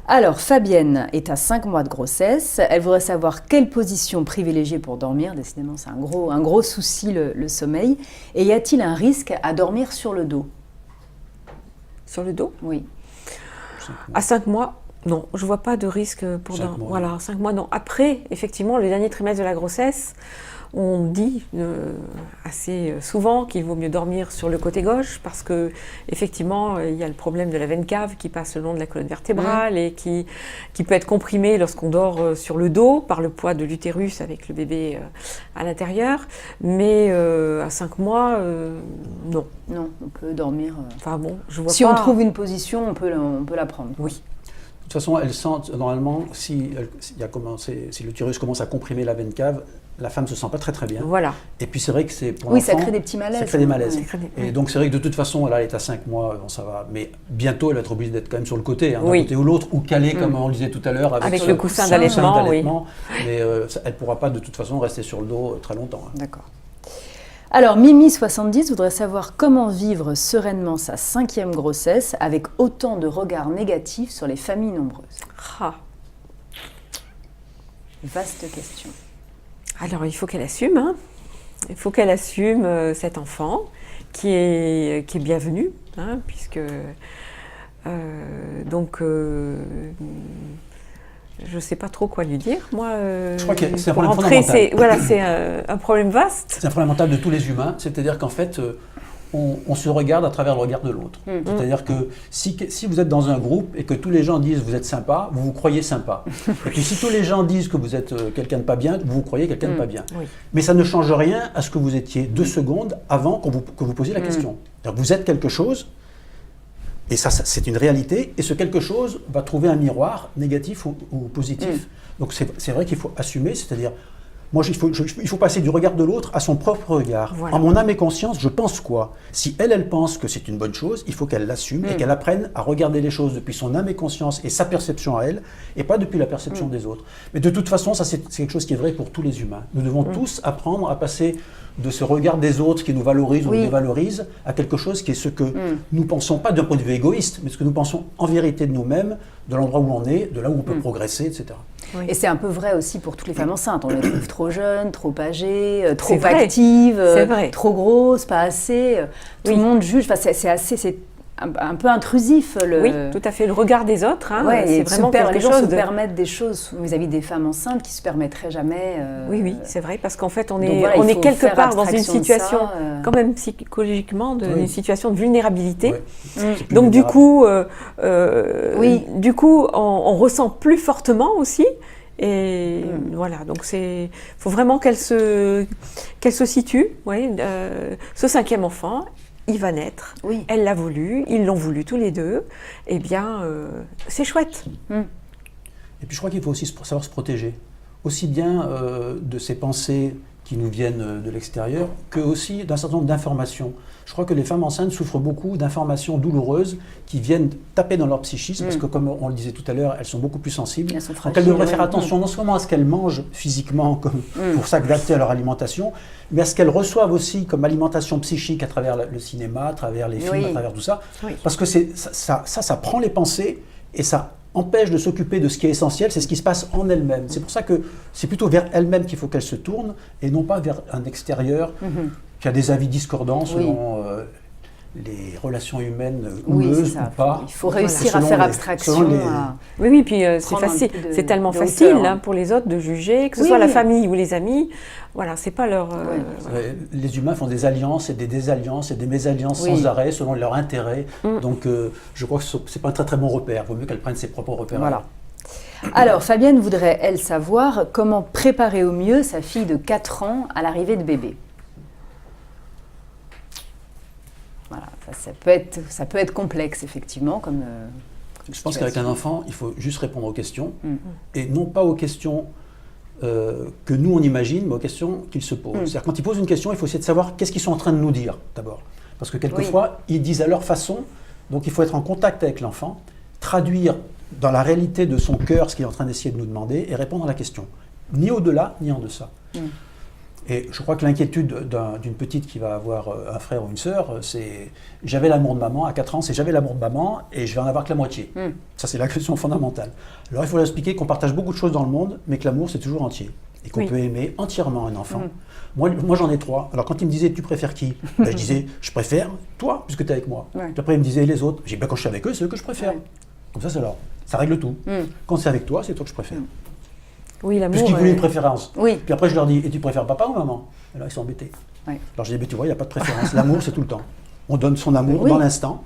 Alors, Fabienne est à 5 mois de grossesse. Elle voudrait savoir quelle position privilégier pour dormir. Décidément, c'est un gros souci, le sommeil. Et y a-t-il un risque à dormir sur le dos? Sur le dos? Oui. À 5 mois, non. Je ne vois pas de risque pour dormir. Voilà, 5 mois, non. Après, effectivement, le dernier trimestre de la grossesse, on dit assez souvent qu'il vaut mieux dormir sur le côté gauche parce que effectivement il y a le problème de la veine cave qui passe le long de la colonne vertébrale et qui peut être comprimée lorsqu'on dort sur le dos par le poids de l'utérus avec le bébé à l'intérieur. Mais à 5 mois, non. Non, on peut dormir. Enfin bon, je vois si pas. on trouve une position, on peut la prendre. Oui. De toute façon, elle sent, normalement, si l'utérus commence à comprimer la veine cave, la femme ne se sent pas très très bien. Voilà. Et puis c'est vrai que c'est pour l'enfant... ça crée des petits malaises. Ça crée des malaises. Ouais. Et donc c'est vrai que de toute façon, là, elle est à 5 mois, bon, ça va. Mais bientôt, elle va être obligée d'être quand même sur le côté, d'un côté ou l'autre, ou calée, comme on le disait tout à l'heure. Avec le coussin d'allaitement, oui. Mais elle ne pourra pas de toute façon rester sur le dos très longtemps. Hein. D'accord. Alors, Mimi70 voudrait savoir comment vivre sereinement sa 5e grossesse avec autant de regards négatifs sur les familles nombreuses. Ah. Vaste question. Alors, il faut qu'elle assume. Hein. Il faut qu'elle assume cet enfant qui est bienvenu, hein, puisque je ne sais pas trop quoi lui dire. Moi, je crois que c'est un problème fondamental. C'est un problème vaste. C'est un problème fondamental de tous les humains, c'est-à-dire qu'en fait, on se regarde à travers le regard de l'autre. C'est-à-dire que si vous êtes dans un groupe et que tous les gens disent vous êtes sympa, vous vous croyez sympa. Et puis si tous les gens disent que vous êtes quelqu'un de pas bien, vous vous croyez quelqu'un de pas bien. Oui. Mais ça ne change rien à ce que vous étiez 2 secondes avant que vous posiez la question. Donc vous êtes quelque chose, et ça c'est une réalité, et ce quelque chose va trouver un miroir négatif ou positif. Donc c'est vrai qu'il faut assumer, c'est-à-dire moi, il faut passer du regard de l'autre à son propre regard. Voilà. En mon âme et conscience, je pense quoi? Si elle pense que c'est une bonne chose, il faut qu'elle l'assume et qu'elle apprenne à regarder les choses depuis son âme et conscience et sa perception à elle, et pas depuis la perception des autres. Mais de toute façon, ça c'est quelque chose qui est vrai pour tous les humains. Nous devons tous apprendre à passer de ce regard des autres qui nous valorise ou nous dévalorise à quelque chose qui est ce que nous pensons, pas d'un point de vue égoïste, mais ce que nous pensons en vérité de nous-mêmes, de l'endroit où on est, de là où on peut progresser, etc. Oui. Et c'est un peu vrai aussi pour toutes les femmes enceintes. On les trouve trop jeunes, trop âgées, trop actives, trop grosses, pas assez. Tout le monde juge. Enfin, c'est un peu intrusif. Oui, tout à fait. Le regard des autres, hein, c'est vraiment quelque les chose gens se permettent des choses vis-à-vis des femmes enceintes qui se permettraient jamais. Oui, c'est vrai, parce qu'en fait, on est quelque part dans une situation, quand même psychologiquement, une situation de vulnérabilité. Ouais. Donc du coup, on ressent plus fortement aussi. Et voilà, donc faut vraiment qu'elle se situe. Ce 5e enfant, il va naître. Oui. Elle l'a voulu, ils l'ont voulu tous les deux. Eh bien, c'est chouette. Et puis je crois qu'il faut aussi savoir se protéger, aussi bien de ces pensées qui nous viennent de l'extérieur, que aussi d'un certain nombre d'informations. Je crois que les femmes enceintes souffrent beaucoup d'informations douloureuses qui viennent taper dans leur psychisme, parce que comme on le disait tout à l'heure, elles sont beaucoup plus sensibles. Donc elles devraient faire attention non seulement à ce qu'elles mangent physiquement, pour s'adapter à leur alimentation, mais à ce qu'elles reçoivent aussi comme alimentation psychique à travers le cinéma, à travers les films, à travers tout ça. Parce que ça prend les pensées et ça empêche de s'occuper de ce qui est essentiel, c'est ce qui se passe en elle-même. C'est pour ça que c'est plutôt vers elle-même qu'il faut qu'elle se tourne et non pas vers un extérieur qui a des avis discordants selon les relations humaines Oui, c'est houleuses ça. ou pas. Il faut réussir Selon à faire les- abstraction. selon les- Oui, puis c'est Prendre un facile, peu de- c'est tellement de facile hauteur. pour les autres de juger, que ce Oui, soit la oui. famille ou les amis. Voilà, c'est pas leur. Les humains font des alliances et des désalliances et des mésalliances Oui. sans arrêt selon leur intérêt. Mm. Donc je crois que c'est pas un très très bon repère. Il vaut mieux qu'elle prenne ses propres repères. Voilà. Alors, Fabienne voudrait, elle, savoir comment préparer au mieux sa fille de 4 ans à l'arrivée de bébé. Voilà, ça peut être complexe, effectivement, comme Je pense qu'avec un enfant, il faut juste répondre aux questions. Mm. Et non pas aux questions que nous on imagine, mais aux questions qu'ils se posent. C'est-à-dire quand ils posent une question, il faut essayer de savoir qu'est-ce qu'ils sont en train de nous dire d'abord. Parce que quelquefois, ils disent à leur façon, donc il faut être en contact avec l'enfant, traduire dans la réalité de son cœur ce qu'il est en train d'essayer de nous demander et répondre à la question. Ni au-delà, ni en deçà. Et je crois que l'inquiétude d'une petite qui va avoir un frère ou une sœur, c'est « j'avais l'amour de maman » à 4 ans, c'est « j'avais l'amour de maman et je vais en avoir que la moitié ». Ça, c'est la question fondamentale. Alors, il faut leur expliquer qu'on partage beaucoup de choses dans le monde, mais que l'amour, c'est toujours entier. Et qu'on peut aimer entièrement un enfant. Moi, j'en ai 3. Alors, quand il me disait « tu préfères qui ?» Je disais « je préfère toi, puisque tu es avec moi ». Puis après, il me disait « les autres ?» J'ai dit « quand je suis avec eux, c'est eux que je préfère ». Comme ça, c'est alors. Ça règle tout. Quand c'est avec toi, c'est toi que je préfère. Oui, l'amour. Puisqu'ils voulaient une préférence. Oui. Puis après, je leur dis, et tu préfères papa ou maman? Et là, ils sont embêtés. Ouais. Alors, je dis, mais tu vois, il n'y a pas de préférence. L'amour, c'est tout le temps. On donne son amour dans l'instant.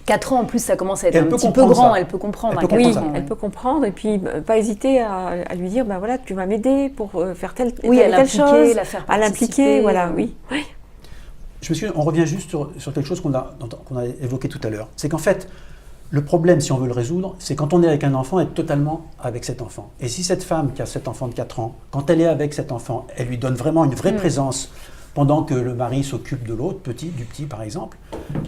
4 ans, en plus, ça commence à être Elle un peut petit peu comprendre grand, ça. elle peut comprendre. Elle à peut 4 comprendre Oui, ans, elle ouais. peut comprendre et puis pas hésiter à lui dire, ben voilà, tu vas m'aider pour faire telle Oui, à telle l'impliquer, chose, la faire à l'impliquer, participer. voilà, oui. Je m'excuse, on revient juste sur quelque chose qu'on a évoqué tout à l'heure. C'est qu'en fait, le problème, si on veut le résoudre, c'est quand on est avec un enfant, être totalement avec cet enfant. Et si cette femme qui a cet enfant de 4 ans, quand elle est avec cet enfant, elle lui donne vraiment une vraie présence pendant que le mari s'occupe de l'autre, du petit par exemple,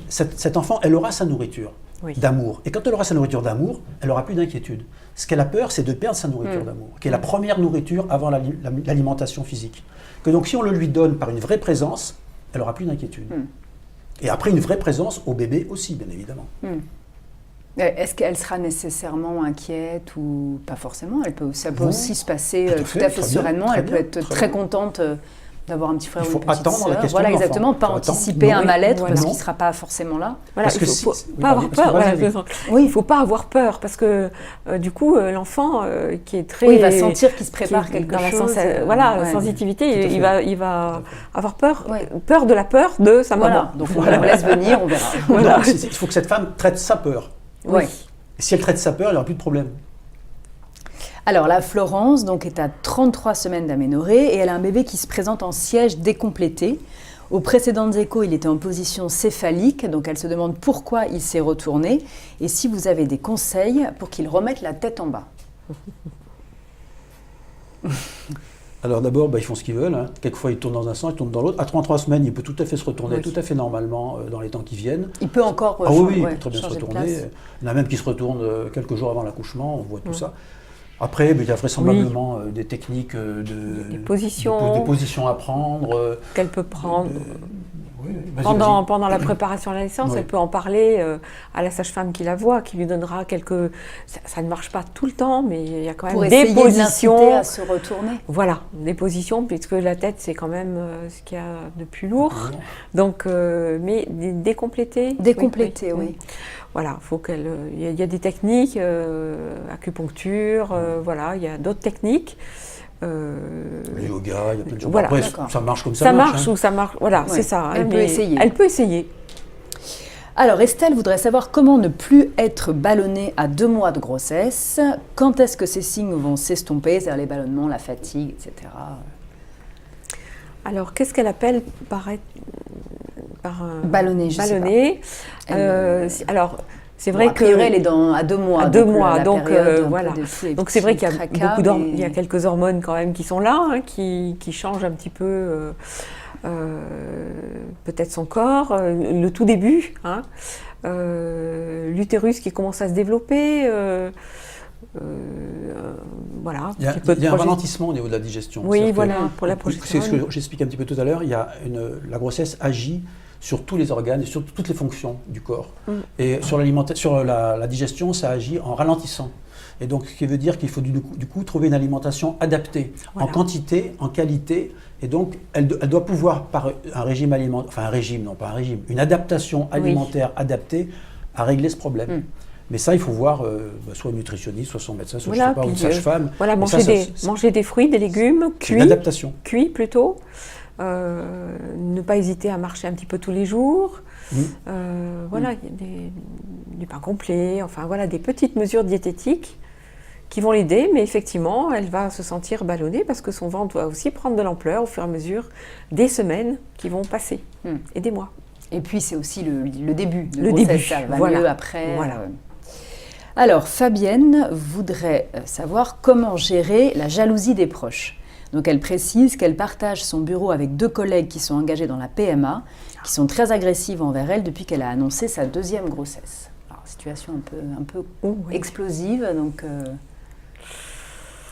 cet enfant, elle aura sa nourriture d'amour. Et quand elle aura sa nourriture d'amour, elle n'aura plus d'inquiétude. Ce qu'elle a peur, c'est de perdre sa nourriture d'amour, qui est la première nourriture avant l'alimentation physique. Que donc si on le lui donne par une vraie présence, elle n'aura plus d'inquiétude. Et après, une vraie présence au bébé aussi, bien évidemment. Est-ce qu'elle sera nécessairement inquiète ou pas forcément? Ça peut aussi se passer tout à fait très bien, sereinement. très Elle peut bien, être très très bien. contente d'avoir un petit frère Il ou faut une petite attendre la sœur. question Voilà, de l'enfant. exactement. Pas Faut anticiper attendre. un mal-être Voilà. parce Non. qu'il ne sera pas forcément là. Voilà, Parce il que ne si- faut oui, pas avoir pardon, peur. parce que Voilà, vas-y. oui, il ne faut pas avoir peur parce que du coup, l'enfant qui est très. Oui, il va sentir qu'il se prépare qui est quelque dans la chose. voilà, la Ouais. sensitivité, Tout à fait. il va avoir peur, Ouais. peur de la peur de sa maman. Voilà, donc on la laisse venir, on verra. Non, il faut que cette femme traite sa peur. Oui. Et si elle traite sa peur, il n'y aura plus de problème. Alors là, Florence donc, est à 33 semaines d'aménorrhée et elle a un bébé qui se présente en siège décomplété. Aux précédentes échos, il était en position céphalique, donc elle se demande pourquoi il s'est retourné et si vous avez des conseils pour qu'il remette la tête en bas. Alors d'abord, ils font ce qu'ils veulent. Hein. Quelquefois, ils tournent dans un sens, ils tournent dans l'autre. À 33 semaines, il peut tout à fait se retourner, tout à fait normalement dans les temps qui viennent. Il peut encore Ah oui, il ouais, peut très bien se changer de retourner. place. Il y en a même qui se retournent quelques jours avant l'accouchement, on voit tout ça. Après, il y a vraisemblablement des techniques Des positions. des positions à prendre. Qu'elle peut prendre. Oui, vas-y. Pendant la préparation à la naissance, Oui. elle peut en parler à la sage-femme qui la voit, qui lui donnera quelques... Ça ne marche pas tout le temps, mais il y a quand Pour même essayer des de l'inciter positions. à se retourner. Voilà, des positions, puisque la tête, c'est quand même ce qu'il y a de plus lourd. Donc, mais décompléter. Décompléter, oui. Voilà, faut qu'elle. Il y a des techniques, acupuncture, voilà, il y a d'autres techniques. Le yoga, il y a plein de choses. Voilà, Après, d'accord. ça marche comme ça. Ça marche hein. ou ça marche, voilà, Ouais, c'est ça. elle peut mais essayer. Elle peut essayer. Alors Estelle voudrait savoir comment ne plus être ballonnée à 2 mois de grossesse. Quand est-ce que ces signes vont s'estomper, c'est-à-dire les ballonnements, la fatigue, etc. Alors, qu'est-ce qu'elle appelle par Ballonner, je sais ballonner. Alors, c'est vrai Bon, a que priori, elle est à 2 mois. à 2 donc mois, la donc période un peu voilà. de tous les Donc c'est vrai petits qu'il y a tracas, beaucoup mais- il y a quelques hormones quand même qui sont là, hein, qui changent un petit peu peut-être son corps, le tout début, hein, l'utérus qui commence à se développer. Voilà. Il y a un ralentissement au niveau de la digestion. Oui, C'est-à-dire voilà, que- pour la C'est ce progestérone. que j'expliquais un petit peu tout à l'heure. La grossesse agit sur tous les organes et sur toutes les fonctions du corps. Et sur la digestion, ça agit en ralentissant. Et donc, ce qui veut dire qu'il faut du coup trouver une alimentation adaptée, Voilà. en quantité, en qualité. Et donc, elle doit pouvoir, par un régime alimentaire, enfin un régime, non pas un régime, une adaptation alimentaire adaptée à régler ce problème. Mais ça, il faut voir soit un nutritionniste, soit son médecin, soit je sais pas, ou une sage-femme. Voilà, manger des fruits, des légumes, cuits. Une adaptation. Cuits plutôt. Ne pas hésiter à marcher un petit peu tous les jours. Voilà, du pain complet, enfin voilà, des petites mesures diététiques qui vont l'aider, mais effectivement, elle va se sentir ballonnée parce que son ventre va aussi prendre de l'ampleur au fur et à mesure des semaines qui vont passer et des mois. Et puis c'est aussi le début de le grossesse, début, ça va voilà. mieux après. Voilà. Alors, Fabienne voudrait savoir comment gérer la jalousie des proches. Donc elle précise qu'elle partage son bureau avec 2 collègues qui sont engagés dans la PMA, qui sont très agressives envers elle depuis qu'elle a annoncé sa 2e grossesse. Alors, situation un peu explosive, donc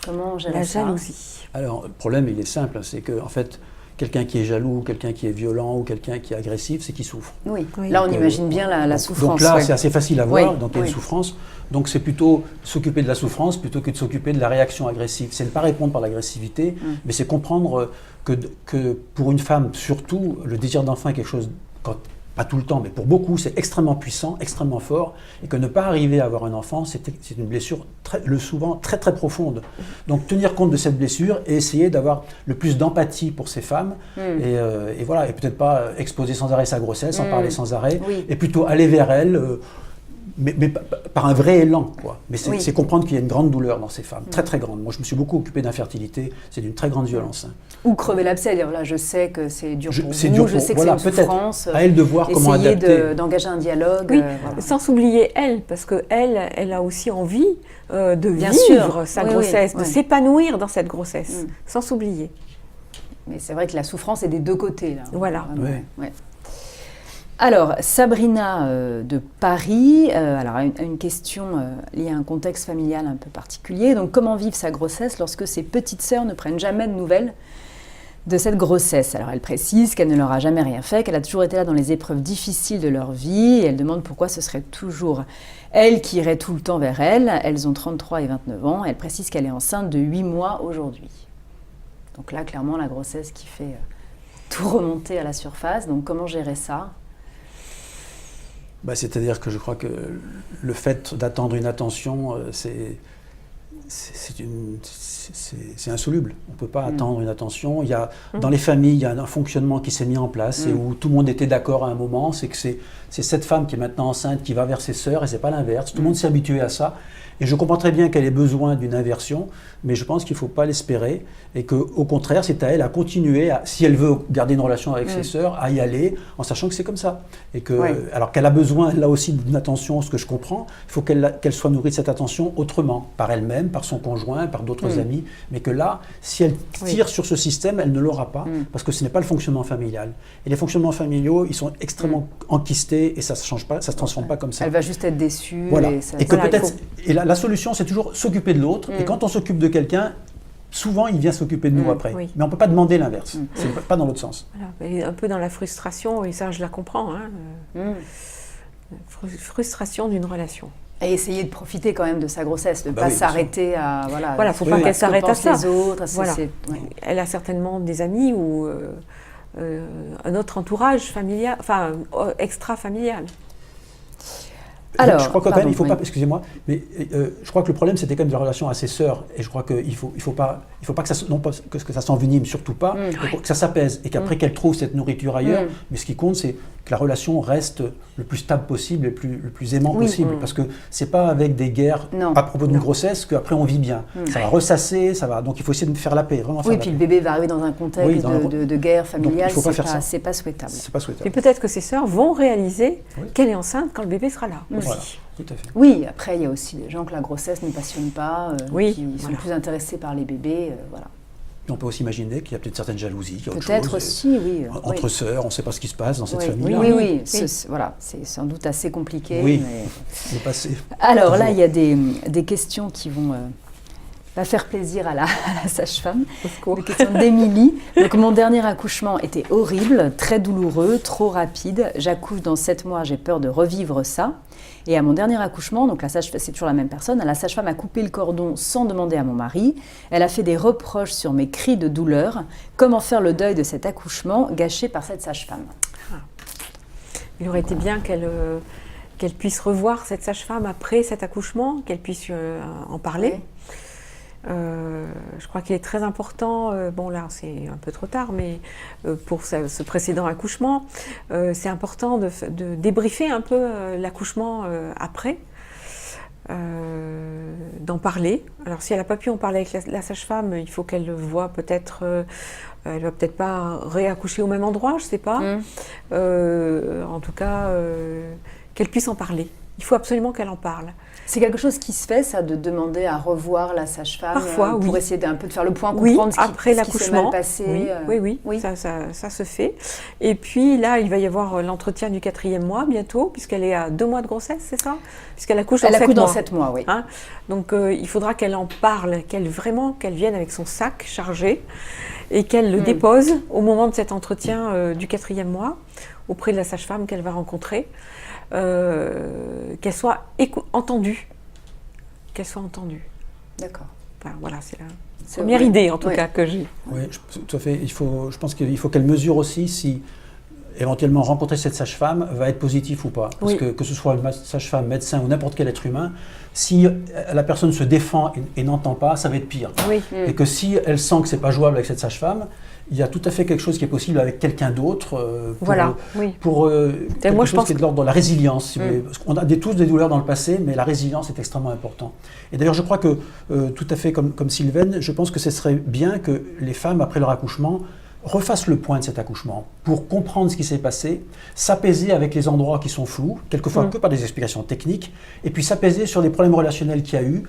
comment gérer la ça ? jalousie. Alors, le problème, il est simple, c'est que, en fait, quelqu'un qui est jaloux, quelqu'un qui est violent ou quelqu'un qui est agressif, c'est qu'il souffre. Oui. Là on imagine bien la souffrance. Donc là, c'est assez facile à voir, donc il y a une oui. souffrance. Donc c'est plutôt s'occuper de la souffrance plutôt que de s'occuper de la réaction agressive. C'est ne pas répondre par l'agressivité, mais c'est comprendre que pour une femme, surtout, le désir d'enfant est quelque chose, pas tout le temps, mais pour beaucoup, c'est extrêmement puissant, extrêmement fort, et que ne pas arriver à avoir un enfant, c'est une blessure souvent très très profonde. Donc tenir compte de cette blessure et essayer d'avoir le plus d'empathie pour ces femmes, et voilà, et peut-être pas exposer sans arrêt sa grossesse, en parler sans arrêt, et plutôt aller vers elle, mais par un vrai élan, quoi. Mais c'est comprendre qu'il y a une grande douleur dans ces femmes, très très grande. Moi, je me suis beaucoup occupé d'infertilité, c'est d'une très grande violence. Ou crever l'abcès, dire là, je sais que c'est dur pour vous, je sais que voilà, c'est une souffrance. À elle de voir comment adapter. Essayer d'engager un dialogue. Oui, sans s'oublier elle, parce qu'elle a aussi envie de vivre sa grossesse, de s'épanouir dans cette grossesse, sans s'oublier. Mais c'est vrai que la souffrance est des 2 côtés, là. Voilà. Ouais. Alors, Sabrina de Paris, alors une question liée à un contexte familial un peu particulier. Donc, comment vivre sa grossesse lorsque ses petites sœurs ne prennent jamais de nouvelles de cette grossesse? Alors, elle précise qu'elle ne leur a jamais rien fait, qu'elle a toujours été là dans les épreuves difficiles de leur vie. Et elle demande pourquoi ce serait toujours elle qui irait tout le temps vers elle. Elles ont 33 et 29 ans. Elle précise qu'elle est enceinte de 8 mois aujourd'hui. Donc là, clairement, la grossesse qui fait tout remonter à la surface. Donc, comment gérer ça ? C'est-à-dire que je crois que le fait d'attendre une attention, c'est insoluble. On ne peut pas attendre une attention. Dans les familles, il y a un fonctionnement qui s'est mis en place et où tout le monde était d'accord à un moment. C'est que c'est cette femme qui est maintenant enceinte qui va vers ses sœurs et ce n'est pas l'inverse. Tout le monde s'est habitué à ça. Et je comprends très bien qu'elle ait besoin d'une inversion, mais je pense qu'il ne faut pas l'espérer et qu'au contraire, c'est à elle à continuer, si elle veut garder une relation avec ses sœurs, à y aller en sachant que c'est comme ça. Et alors qu'elle a besoin là aussi d'une attention, ce que je comprends, il faut qu'elle soit nourrie de cette attention autrement, par elle-même, par son conjoint, par d'autres amis, mais que là, si elle tire sur ce système, elle ne l'aura pas, parce que ce n'est pas le fonctionnement familial. Et les fonctionnements familiaux, ils sont extrêmement enquistés et ça ne se change pas, ça ne se transforme pas comme ça. Elle va juste être déçue. Voilà. Et la solution, c'est toujours s'occuper de l'autre. Et quand on s'occupe de quelqu'un, souvent, il vient s'occuper de nous après. Oui. Mais on ne peut pas demander l'inverse. C'est pas dans l'autre sens. Voilà. Et un peu dans la frustration, et ça, je la comprends. Frustration d'une relation. Et essayer de profiter quand même de sa grossesse, de ne pas s'arrêter à... Voilà, il ne faut pas qu'elle s'arrête à ça. Les autres, voilà. Elle a certainement des amis ou un autre entourage familial, enfin extra-familial. Alors, je crois que quand même, il faut pas, excusez-moi, mais je crois que le problème c'était quand même la relation à ses sœurs, et je crois qu'il faut pas que ça, non pas que ça s'envenime, surtout pas, que ça s'apaise, et qu'après qu'elle trouve cette nourriture ailleurs, mais ce qui compte c'est que la relation reste le plus stable possible et le plus aimant possible, parce que c'est pas avec des guerres à propos d'une grossesse qu'après on vit bien. Ça va ressasser, donc il faut essayer de faire la paix, vraiment faire la paix. Puis le bébé va arriver dans un contexte de guerre familiale, c'est pas souhaitable. C'est pas souhaitable. Et peut-être que ses sœurs vont réaliser qu'elle est enceinte quand le bébé sera là. Voilà, tout à fait. Oui, après il y a aussi des gens que la grossesse ne passionne pas, qui sont plus intéressés par les bébés, voilà. On peut aussi imaginer qu'il y a peut-être certaines jalousies, peut-être aussi, oui. Entre sœurs, on ne sait pas ce qui se passe dans cette famille-là. Oui. Voilà, c'est sans doute assez compliqué. Oui, mais... le passé. Alors là, il y a des questions qui vont va faire plaisir à la sage-femme. Au secours. Une question d'Émilie. Donc, mon dernier accouchement était horrible, très douloureux, trop rapide. J'accouche dans 7 mois, j'ai peur de revivre ça. Et à mon dernier accouchement, donc c'est toujours la même personne, la sage-femme a coupé le cordon sans demander à mon mari. Elle a fait des reproches sur mes cris de douleur. Comment faire le deuil de cet accouchement gâché par cette sage-femme? Il aurait été bien qu'elle puisse revoir cette sage-femme après cet accouchement, qu'elle puisse en parler. Oui. Je crois qu'il est très important, bon là c'est un peu trop tard, mais pour ce précédent accouchement, c'est important de débriefer un peu l'accouchement après, d'en parler. Alors si elle n'a pas pu en parler avec la sage-femme, il faut qu'elle le voie peut-être, elle ne va peut-être pas réaccoucher au même endroit, je ne sais pas. En tout cas, qu'elle puisse en parler. Il faut absolument qu'elle en parle. C'est quelque chose qui se fait, ça, de demander à revoir la sage-femme Parfois, pour oui. essayer d'un peu de faire le point, comprendre après ce qui s'est mal passé. Oui. Ça se fait. Et puis là, il va y avoir l'entretien du 4e mois bientôt, puisqu'elle est à 2 mois de grossesse, c'est ça? Puisqu'elle accouche dans 7 mois. dans 7 mois, oui. Hein, donc il faudra qu'elle en parle, qu'elle vienne avec son sac chargé et qu'elle le dépose au moment de cet entretien du 4e mois auprès de la sage-femme qu'elle va rencontrer. Qu'elle soit entendue. D'accord. Enfin, voilà, c'est la première idée en tout cas que j'ai. Oui, tout à fait. Je pense qu'il faut qu'elle mesure aussi si éventuellement rencontrer cette sage-femme va être positif ou pas. Parce que ce soit une sage-femme, médecin ou n'importe quel être humain, si la personne se défend et n'entend pas, ça va être pire. Oui. Et que si elle sent que c'est pas jouable avec cette sage-femme, il y a tout à fait quelque chose qui est possible avec quelqu'un d'autre pour quelque chose qui est de l'ordre de la résilience. Si vous voulez. Parce qu'on a tous des douleurs dans le passé, mais la résilience est extrêmement important. Et d'ailleurs, je crois que, tout à fait comme Sylvaine, je pense que ce serait bien que les femmes, après leur accouchement, refassent le point de cet accouchement pour comprendre ce qui s'est passé, s'apaiser avec les endroits qui sont flous, quelquefois que par des explications techniques, et puis s'apaiser sur les problèmes relationnels qu'il y a eu.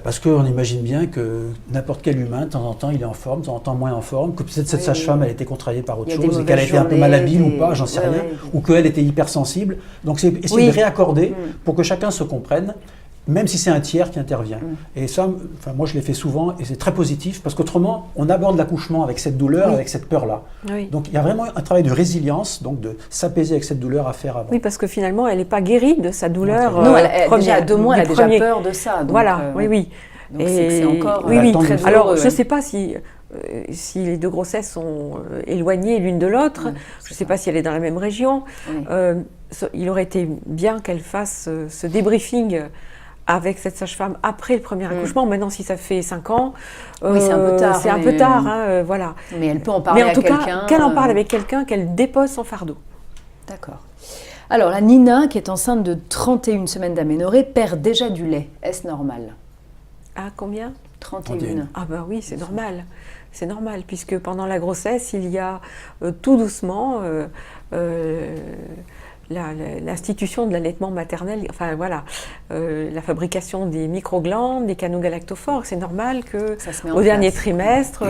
Parce qu'on imagine bien que n'importe quel humain, de temps en temps, il est en forme, de temps en temps moins en forme, que peut-être cette sage-femme, elle a été contrariée par autre chose, et qu'elle a été un peu malhabile ou pas, j'en sais rien, ou qu'elle était hypersensible. Donc c'est essayer de réaccorder pour que chacun se comprenne, même si c'est un tiers qui intervient. Et ça, moi je l'ai fait souvent, et c'est très positif, parce qu'autrement, on aborde l'accouchement avec cette douleur, avec cette peur-là. Donc il y a vraiment un travail de résilience, donc de s'apaiser avec cette douleur à faire avant. Oui, parce que finalement, elle n'est pas guérie de sa douleur. Non, déjà à 2 mois, elle a déjà peur de ça. Donc, voilà, oui. Donc c'est encore très douloureux. Alors, je ne sais pas si les 2 grossesses sont éloignées l'une de l'autre, je ne sais pas si elle est dans la même région. Il aurait été bien qu'elle fasse ce débriefing avec cette sage-femme après le premier accouchement. Maintenant, si ça fait 5 ans, c'est un peu tard. C'est un peu tard, voilà. Mais elle peut en parler à quelqu'un. Mais en tout cas, qu'elle en parle avec quelqu'un, qu'elle dépose son fardeau. D'accord. Alors, la Nina, qui est enceinte de 31 semaines d'aménorrhée, perd déjà du lait. Est-ce normal? Ah, combien? 31. Ah ben oui, c'est normal. C'est normal, puisque pendant la grossesse, il y a tout doucement l'institution de l'allaitement maternel, enfin voilà, la fabrication des microglandes, des canaux galactophores. C'est normal qu'au dernier trimestre,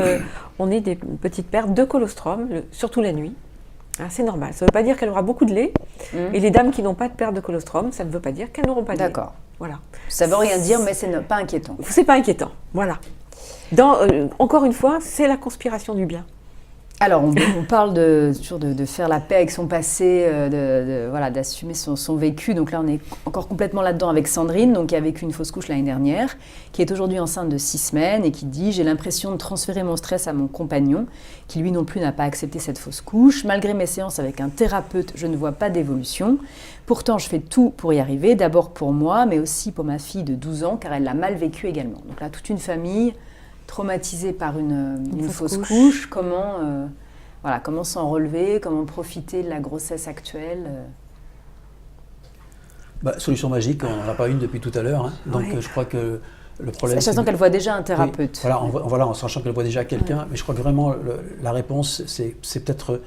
on ait des petites pertes de colostrum, surtout la nuit. C'est normal. Ça ne veut pas dire qu'elle aura beaucoup de lait. Et les dames qui n'ont pas de perte de colostrum, ça ne veut pas dire qu'elles n'auront pas de lait. D'accord. Voilà. Ça ne veut rien dire, mais c'est pas inquiétant. C'est pas inquiétant. Voilà. Encore une fois, c'est la conspiration du bien. Alors, on parle toujours de faire la paix avec son passé, d'assumer son vécu. Donc là, on est encore complètement là-dedans avec Sandrine, donc qui a vécu une fausse couche l'année dernière, qui est aujourd'hui enceinte de 6 semaines et qui dit « J'ai l'impression de transférer mon stress à mon compagnon, qui lui non plus n'a pas accepté cette fausse couche. Malgré mes séances avec un thérapeute, je ne vois pas d'évolution. Pourtant, je fais tout pour y arriver, d'abord pour moi, mais aussi pour ma fille de 12 ans, car elle l'a mal vécu également. » Donc là, toute une famille traumatisée par une fausse couche, comment s'en relever, comment profiter de la grossesse actuelle Solution magique, on n'en a pas une depuis tout à l'heure, donc je crois que le problème... Sachant qu'elle voit déjà un thérapeute. Oui, en sachant qu'elle voit déjà quelqu'un, mais je crois que vraiment la réponse, c'est peut-être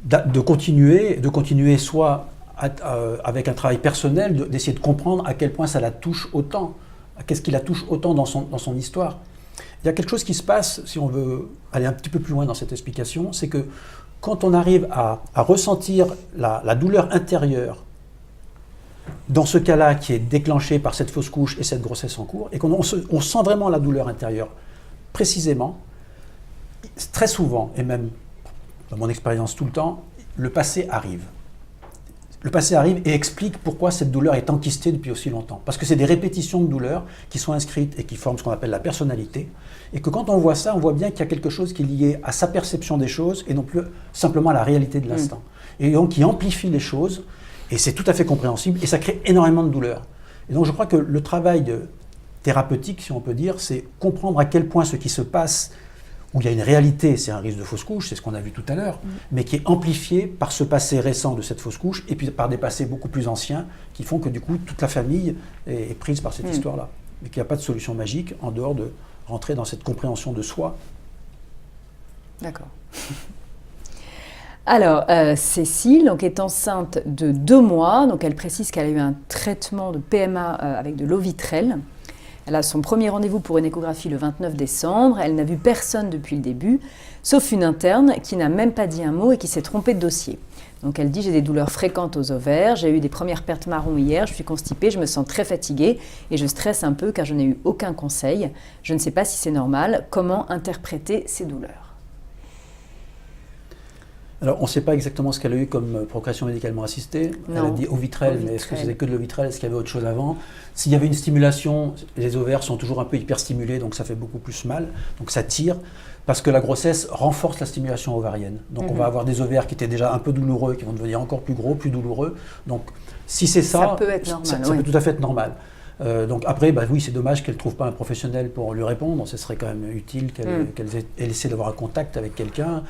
de continuer soit avec un travail personnel, d'essayer de comprendre à quel point ça la touche autant. Qu'est-ce qui la touche autant dans son histoire? Il y a quelque chose qui se passe, si on veut aller un petit peu plus loin dans cette explication, c'est que quand on arrive à ressentir la douleur intérieure dans ce cas-là qui est déclenché par cette fausse couche et cette grossesse en cours, et on sent vraiment la douleur intérieure précisément, très souvent, et même dans mon expérience tout le temps, le passé arrive. Le passé arrive et explique pourquoi cette douleur est enquistée depuis aussi longtemps. Parce que c'est des répétitions de douleurs qui sont inscrites et qui forment ce qu'on appelle la personnalité. Et que quand on voit ça, on voit bien qu'il y a quelque chose qui est lié à sa perception des choses et non plus simplement à la réalité de l'instant. Et donc qui amplifie les choses, et c'est tout à fait compréhensible, et ça crée énormément de douleur. Et donc je crois que le travail thérapeutique, si on peut dire, c'est comprendre à quel point ce qui se passe, où il y a une réalité, c'est un risque de fausse couche, c'est ce qu'on a vu tout à l'heure, mais qui est amplifié par ce passé récent de cette fausse couche, et puis par des passés beaucoup plus anciens, qui font que du coup, toute la famille est prise par cette histoire-là. Mais qu'il n'y a pas de solution magique en dehors de rentrer dans cette compréhension de soi. D'accord. Alors, Cécile donc, est enceinte de 2 mois, donc elle précise qu'elle a eu un traitement de PMA avec de l'Ovitrel. Elle a son premier rendez-vous pour une échographie le 29 décembre. Elle n'a vu personne depuis le début, sauf une interne qui n'a même pas dit un mot et qui s'est trompée de dossier. Donc elle dit « J'ai des douleurs fréquentes aux ovaires, j'ai eu des premières pertes marron hier, je suis constipée, je me sens très fatiguée et je stresse un peu car je n'ai eu aucun conseil. Je ne sais pas si c'est normal. Comment interpréter ces douleurs ?» Alors, on ne sait pas exactement ce qu'elle a eu comme procréation médicalement assistée. Non. Elle a dit Ovitrel, mais est-ce que c'était que de l'Ovitrel? Est-ce qu'il y avait autre chose avant? S'il y avait une stimulation, les ovaires sont toujours un peu hyperstimulés, donc ça fait beaucoup plus mal. Donc ça tire, parce que la grossesse renforce la stimulation ovarienne. Donc on va avoir des ovaires qui étaient déjà un peu douloureux, qui vont devenir encore plus gros, plus douloureux. Donc si c'est ça, peut être normal, ça peut tout à fait être normal. Donc après, bah oui, c'est dommage qu'elle ne trouve pas un professionnel pour lui répondre. Ce serait quand même utile qu'elle essaie d'avoir un contact avec quelqu'un.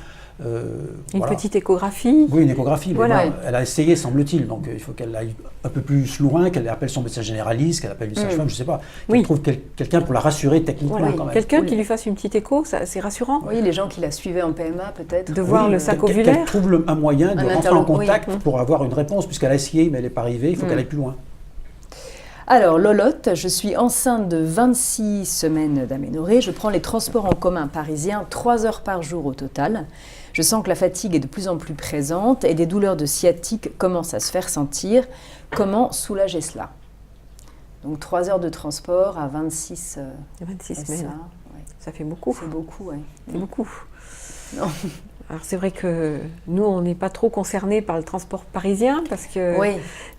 Une petite échographie. Oui, une échographie. Voilà. Mais bon, elle a essayé, semble-t-il. Donc il faut qu'elle aille un peu plus loin, qu'elle appelle son médecin généraliste, qu'elle appelle une sage-femme, je ne sais pas. Qu'elle trouve quelqu'un pour la rassurer techniquement quand même. Quelqu'un qui lui fasse une petite écho, c'est rassurant. Oui, les gens qui la suivaient en PMA peut-être. De voir le sac ovulaire. Qu'elle trouve un moyen de rentrer en contact pour avoir une réponse, puisqu'elle a essayé, mais elle n'est pas arrivée. Il faut qu'elle aille plus loin. Alors, Lolotte, je suis enceinte de 26 semaines d'aménorrhée. Je prends les transports en commun parisiens 3 heures par jour au total. Je sens que la fatigue est de plus en plus présente et des douleurs de sciatique commencent à se faire sentir. Comment soulager cela? Donc 3 heures de transport à 26 semaines. Ça fait beaucoup. C'est beaucoup, oui. C'est beaucoup. Non. Alors c'est vrai que nous, on n'est pas trop concernés par le transport parisien, parce que,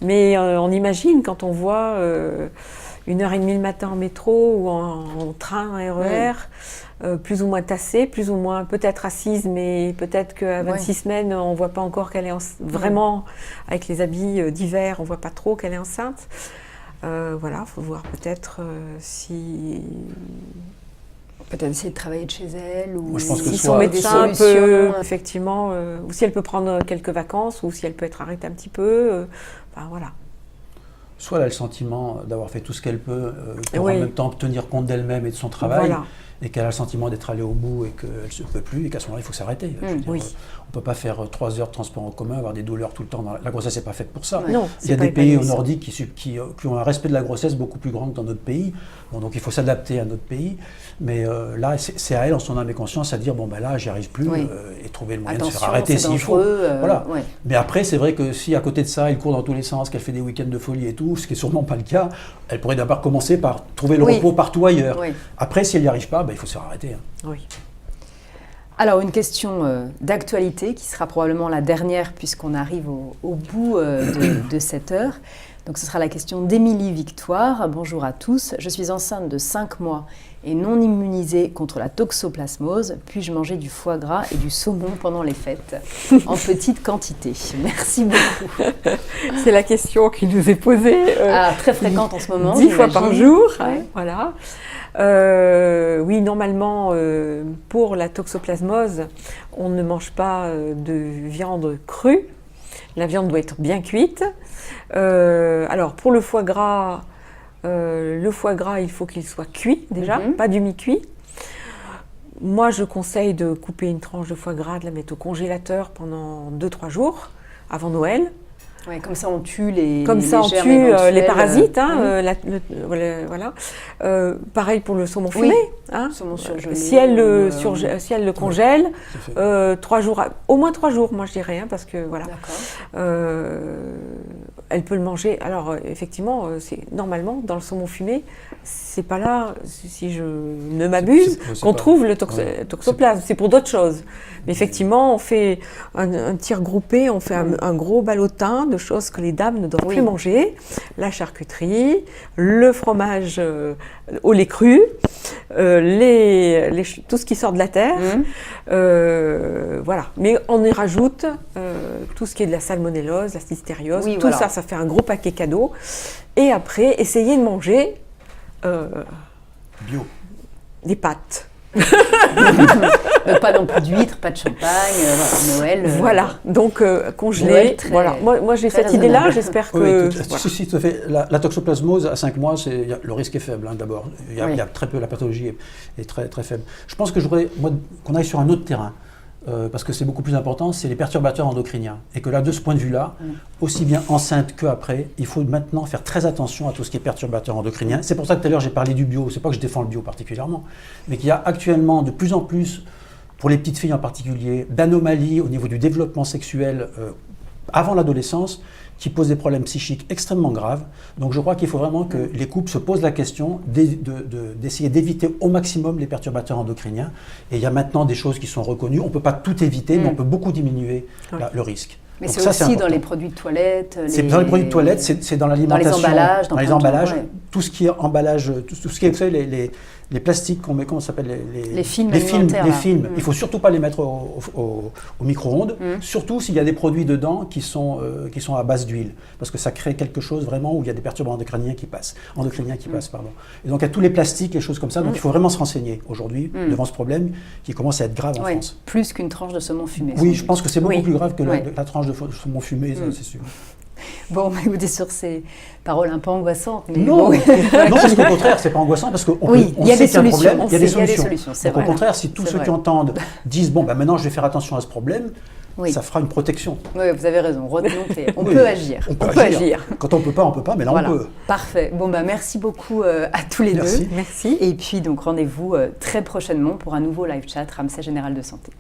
mais on imagine quand on voit 1h30 le matin en métro ou en train, RER, plus ou moins tassée, plus ou moins peut-être assise, mais peut-être qu'à 26 semaines, on ne voit pas encore qu'elle est vraiment, avec les habits d'hiver, on ne voit pas trop qu'elle est enceinte. Voilà, il faut voir peut-être si... Peut-être essayer de travailler de chez elle, ou moi, je pense que si son médecin peut, effectivement, ou si elle peut prendre quelques vacances, ou si elle peut être arrêtée un petit peu, enfin, voilà. Soit elle a le sentiment d'avoir fait tout ce qu'elle peut pour en même temps tenir compte d'elle-même et de son travail, et qu'elle a le sentiment d'être allée au bout et qu'elle ne se peut plus, et qu'à ce moment-là, il faut s'arrêter. On ne peut pas faire 3 heures de transport en commun, avoir des douleurs tout le temps. La grossesse n'est pas faite pour ça. Non, il y a des pays nordiques qui ont un respect de la grossesse beaucoup plus grand que dans notre pays. Bon, donc il faut s'adapter à notre pays. Mais là, c'est à elle, en son âme et conscience, à dire bon, ben là, j'y arrive plus, et trouver le moyen de se faire arrêter s'il faut. Voilà. Mais après, c'est vrai que si à côté de ça, elle court dans tous les sens, qu'elle fait des week-ends de folie et tout, ce qui n'est sûrement pas le cas, elle pourrait d'abord commencer par trouver le repos partout ailleurs. Après, si elle n'y arrive pas, ben, il faut se faire arrêter. Oui. Alors, une question d'actualité qui sera probablement la dernière puisqu'on arrive au bout de cette heure. Donc, ce sera la question d'Émilie Victoire. Bonjour à tous. Je suis enceinte de 5 mois et non immunisée contre la toxoplasmose. Puis-je manger du foie gras et du saumon pendant les fêtes en petite quantité? Merci beaucoup. C'est la question qui nous est posée. Très fréquente en ce moment. 10 fois par jour. Ouais. Voilà. Oui, normalement, pour la toxoplasmose, on ne mange pas de viande crue. La viande doit être bien cuite. Alors, pour le foie gras, il faut qu'il soit cuit déjà, pas demi-cuit. Moi, je conseille de couper une tranche de foie gras, de la mettre au congélateur pendant 2-3 jours avant Noël. Ouais, comme ça, on tue les les parasites. Voilà. Pareil pour le saumon fumé. Saumon surgelé. Si elle le congèle, 3 jours, au moins 3 jours, moi je dirais, parce que voilà. elle peut le manger. Alors, effectivement, normalement, dans le saumon fumé, c'est pas là, si je ne m'abuse, qu'on trouve le toxoplasme. C'est pour d'autres choses. Mais effectivement, on fait un tir groupé, on fait un gros ballotin de choses que les dames ne doivent plus manger. La charcuterie, le fromage au lait cru, tout ce qui sort de la terre. Voilà. Mais on y rajoute tout ce qui est de la salmonellose, la listeriose, tout ça, ça fait un gros paquet cadeau. Et après, essayez de manger bio. Des pâtes. Pas non plus d'huîtres, pas de champagne, Noël. Voilà, donc congelé. Noël Voilà. Moi j'ai cette idée-là, j'espère que. Si, tout à fait. La toxoplasmose à 5 mois, le risque est faible d'abord. Il y a très peu, la pathologie est très, très faible. Je pense que qu'on aille sur un autre terrain. Parce que c'est beaucoup plus important, c'est les perturbateurs endocriniens. Et que là, de ce point de vue-là, aussi bien enceinte qu'après, il faut maintenant faire très attention à tout ce qui est perturbateurs endocriniens. C'est pour ça que tout à l'heure j'ai parlé du bio, c'est pas que je défends le bio particulièrement, mais qu'il y a actuellement de plus en plus, pour les petites filles en particulier, d'anomalies au niveau du développement sexuel avant l'adolescence, qui posent des problèmes psychiques extrêmement graves. Donc je crois qu'il faut vraiment que les couples se posent la question d'essayer d'éviter au maximum les perturbateurs endocriniens. Et il y a maintenant des choses qui sont reconnues. On ne peut pas tout éviter, mais on peut beaucoup diminuer le risque. Mais c'est aussi dans les produits de toilette. C'est dans les produits de toilette, c'est dans l'alimentation. Dans les emballages. Tout ce qui est emballage, tout ce qui est, vous savez, les plastiques qu'on met, comment ça s'appelle les films alimentaires. Les films. Il ne faut surtout pas les mettre au micro-ondes, surtout s'il y a des produits dedans qui sont à base d'huile, parce que ça crée quelque chose vraiment où il y a des perturbants endocriniens qui passent. Et donc il y a tous les plastiques, les choses comme ça, donc il faut vraiment se renseigner aujourd'hui devant ce problème qui commence à être grave en France. Plus qu'une tranche de saumon fumé. Oui, je pense que c'est beaucoup plus grave que la tranche de saumon fumé, c'est sûr. Bon, écoutez, sur ces paroles un peu angoissantes. Mais non, non, parce qu'au contraire, c'est pas angoissant, parce qu'on il y a des solutions. Il y a des solutions. Donc, au contraire, si tous ceux qui entendent disent bon, maintenant je vais faire attention à ce problème, ça fera une protection. Oui, vous avez raison. On peut agir. On peut agir. Quand on peut pas, mais là on peut. Parfait. Bon, merci beaucoup à tous les deux. Merci. Et puis donc rendez-vous très prochainement pour un nouveau live chat Ramsay Général de Santé.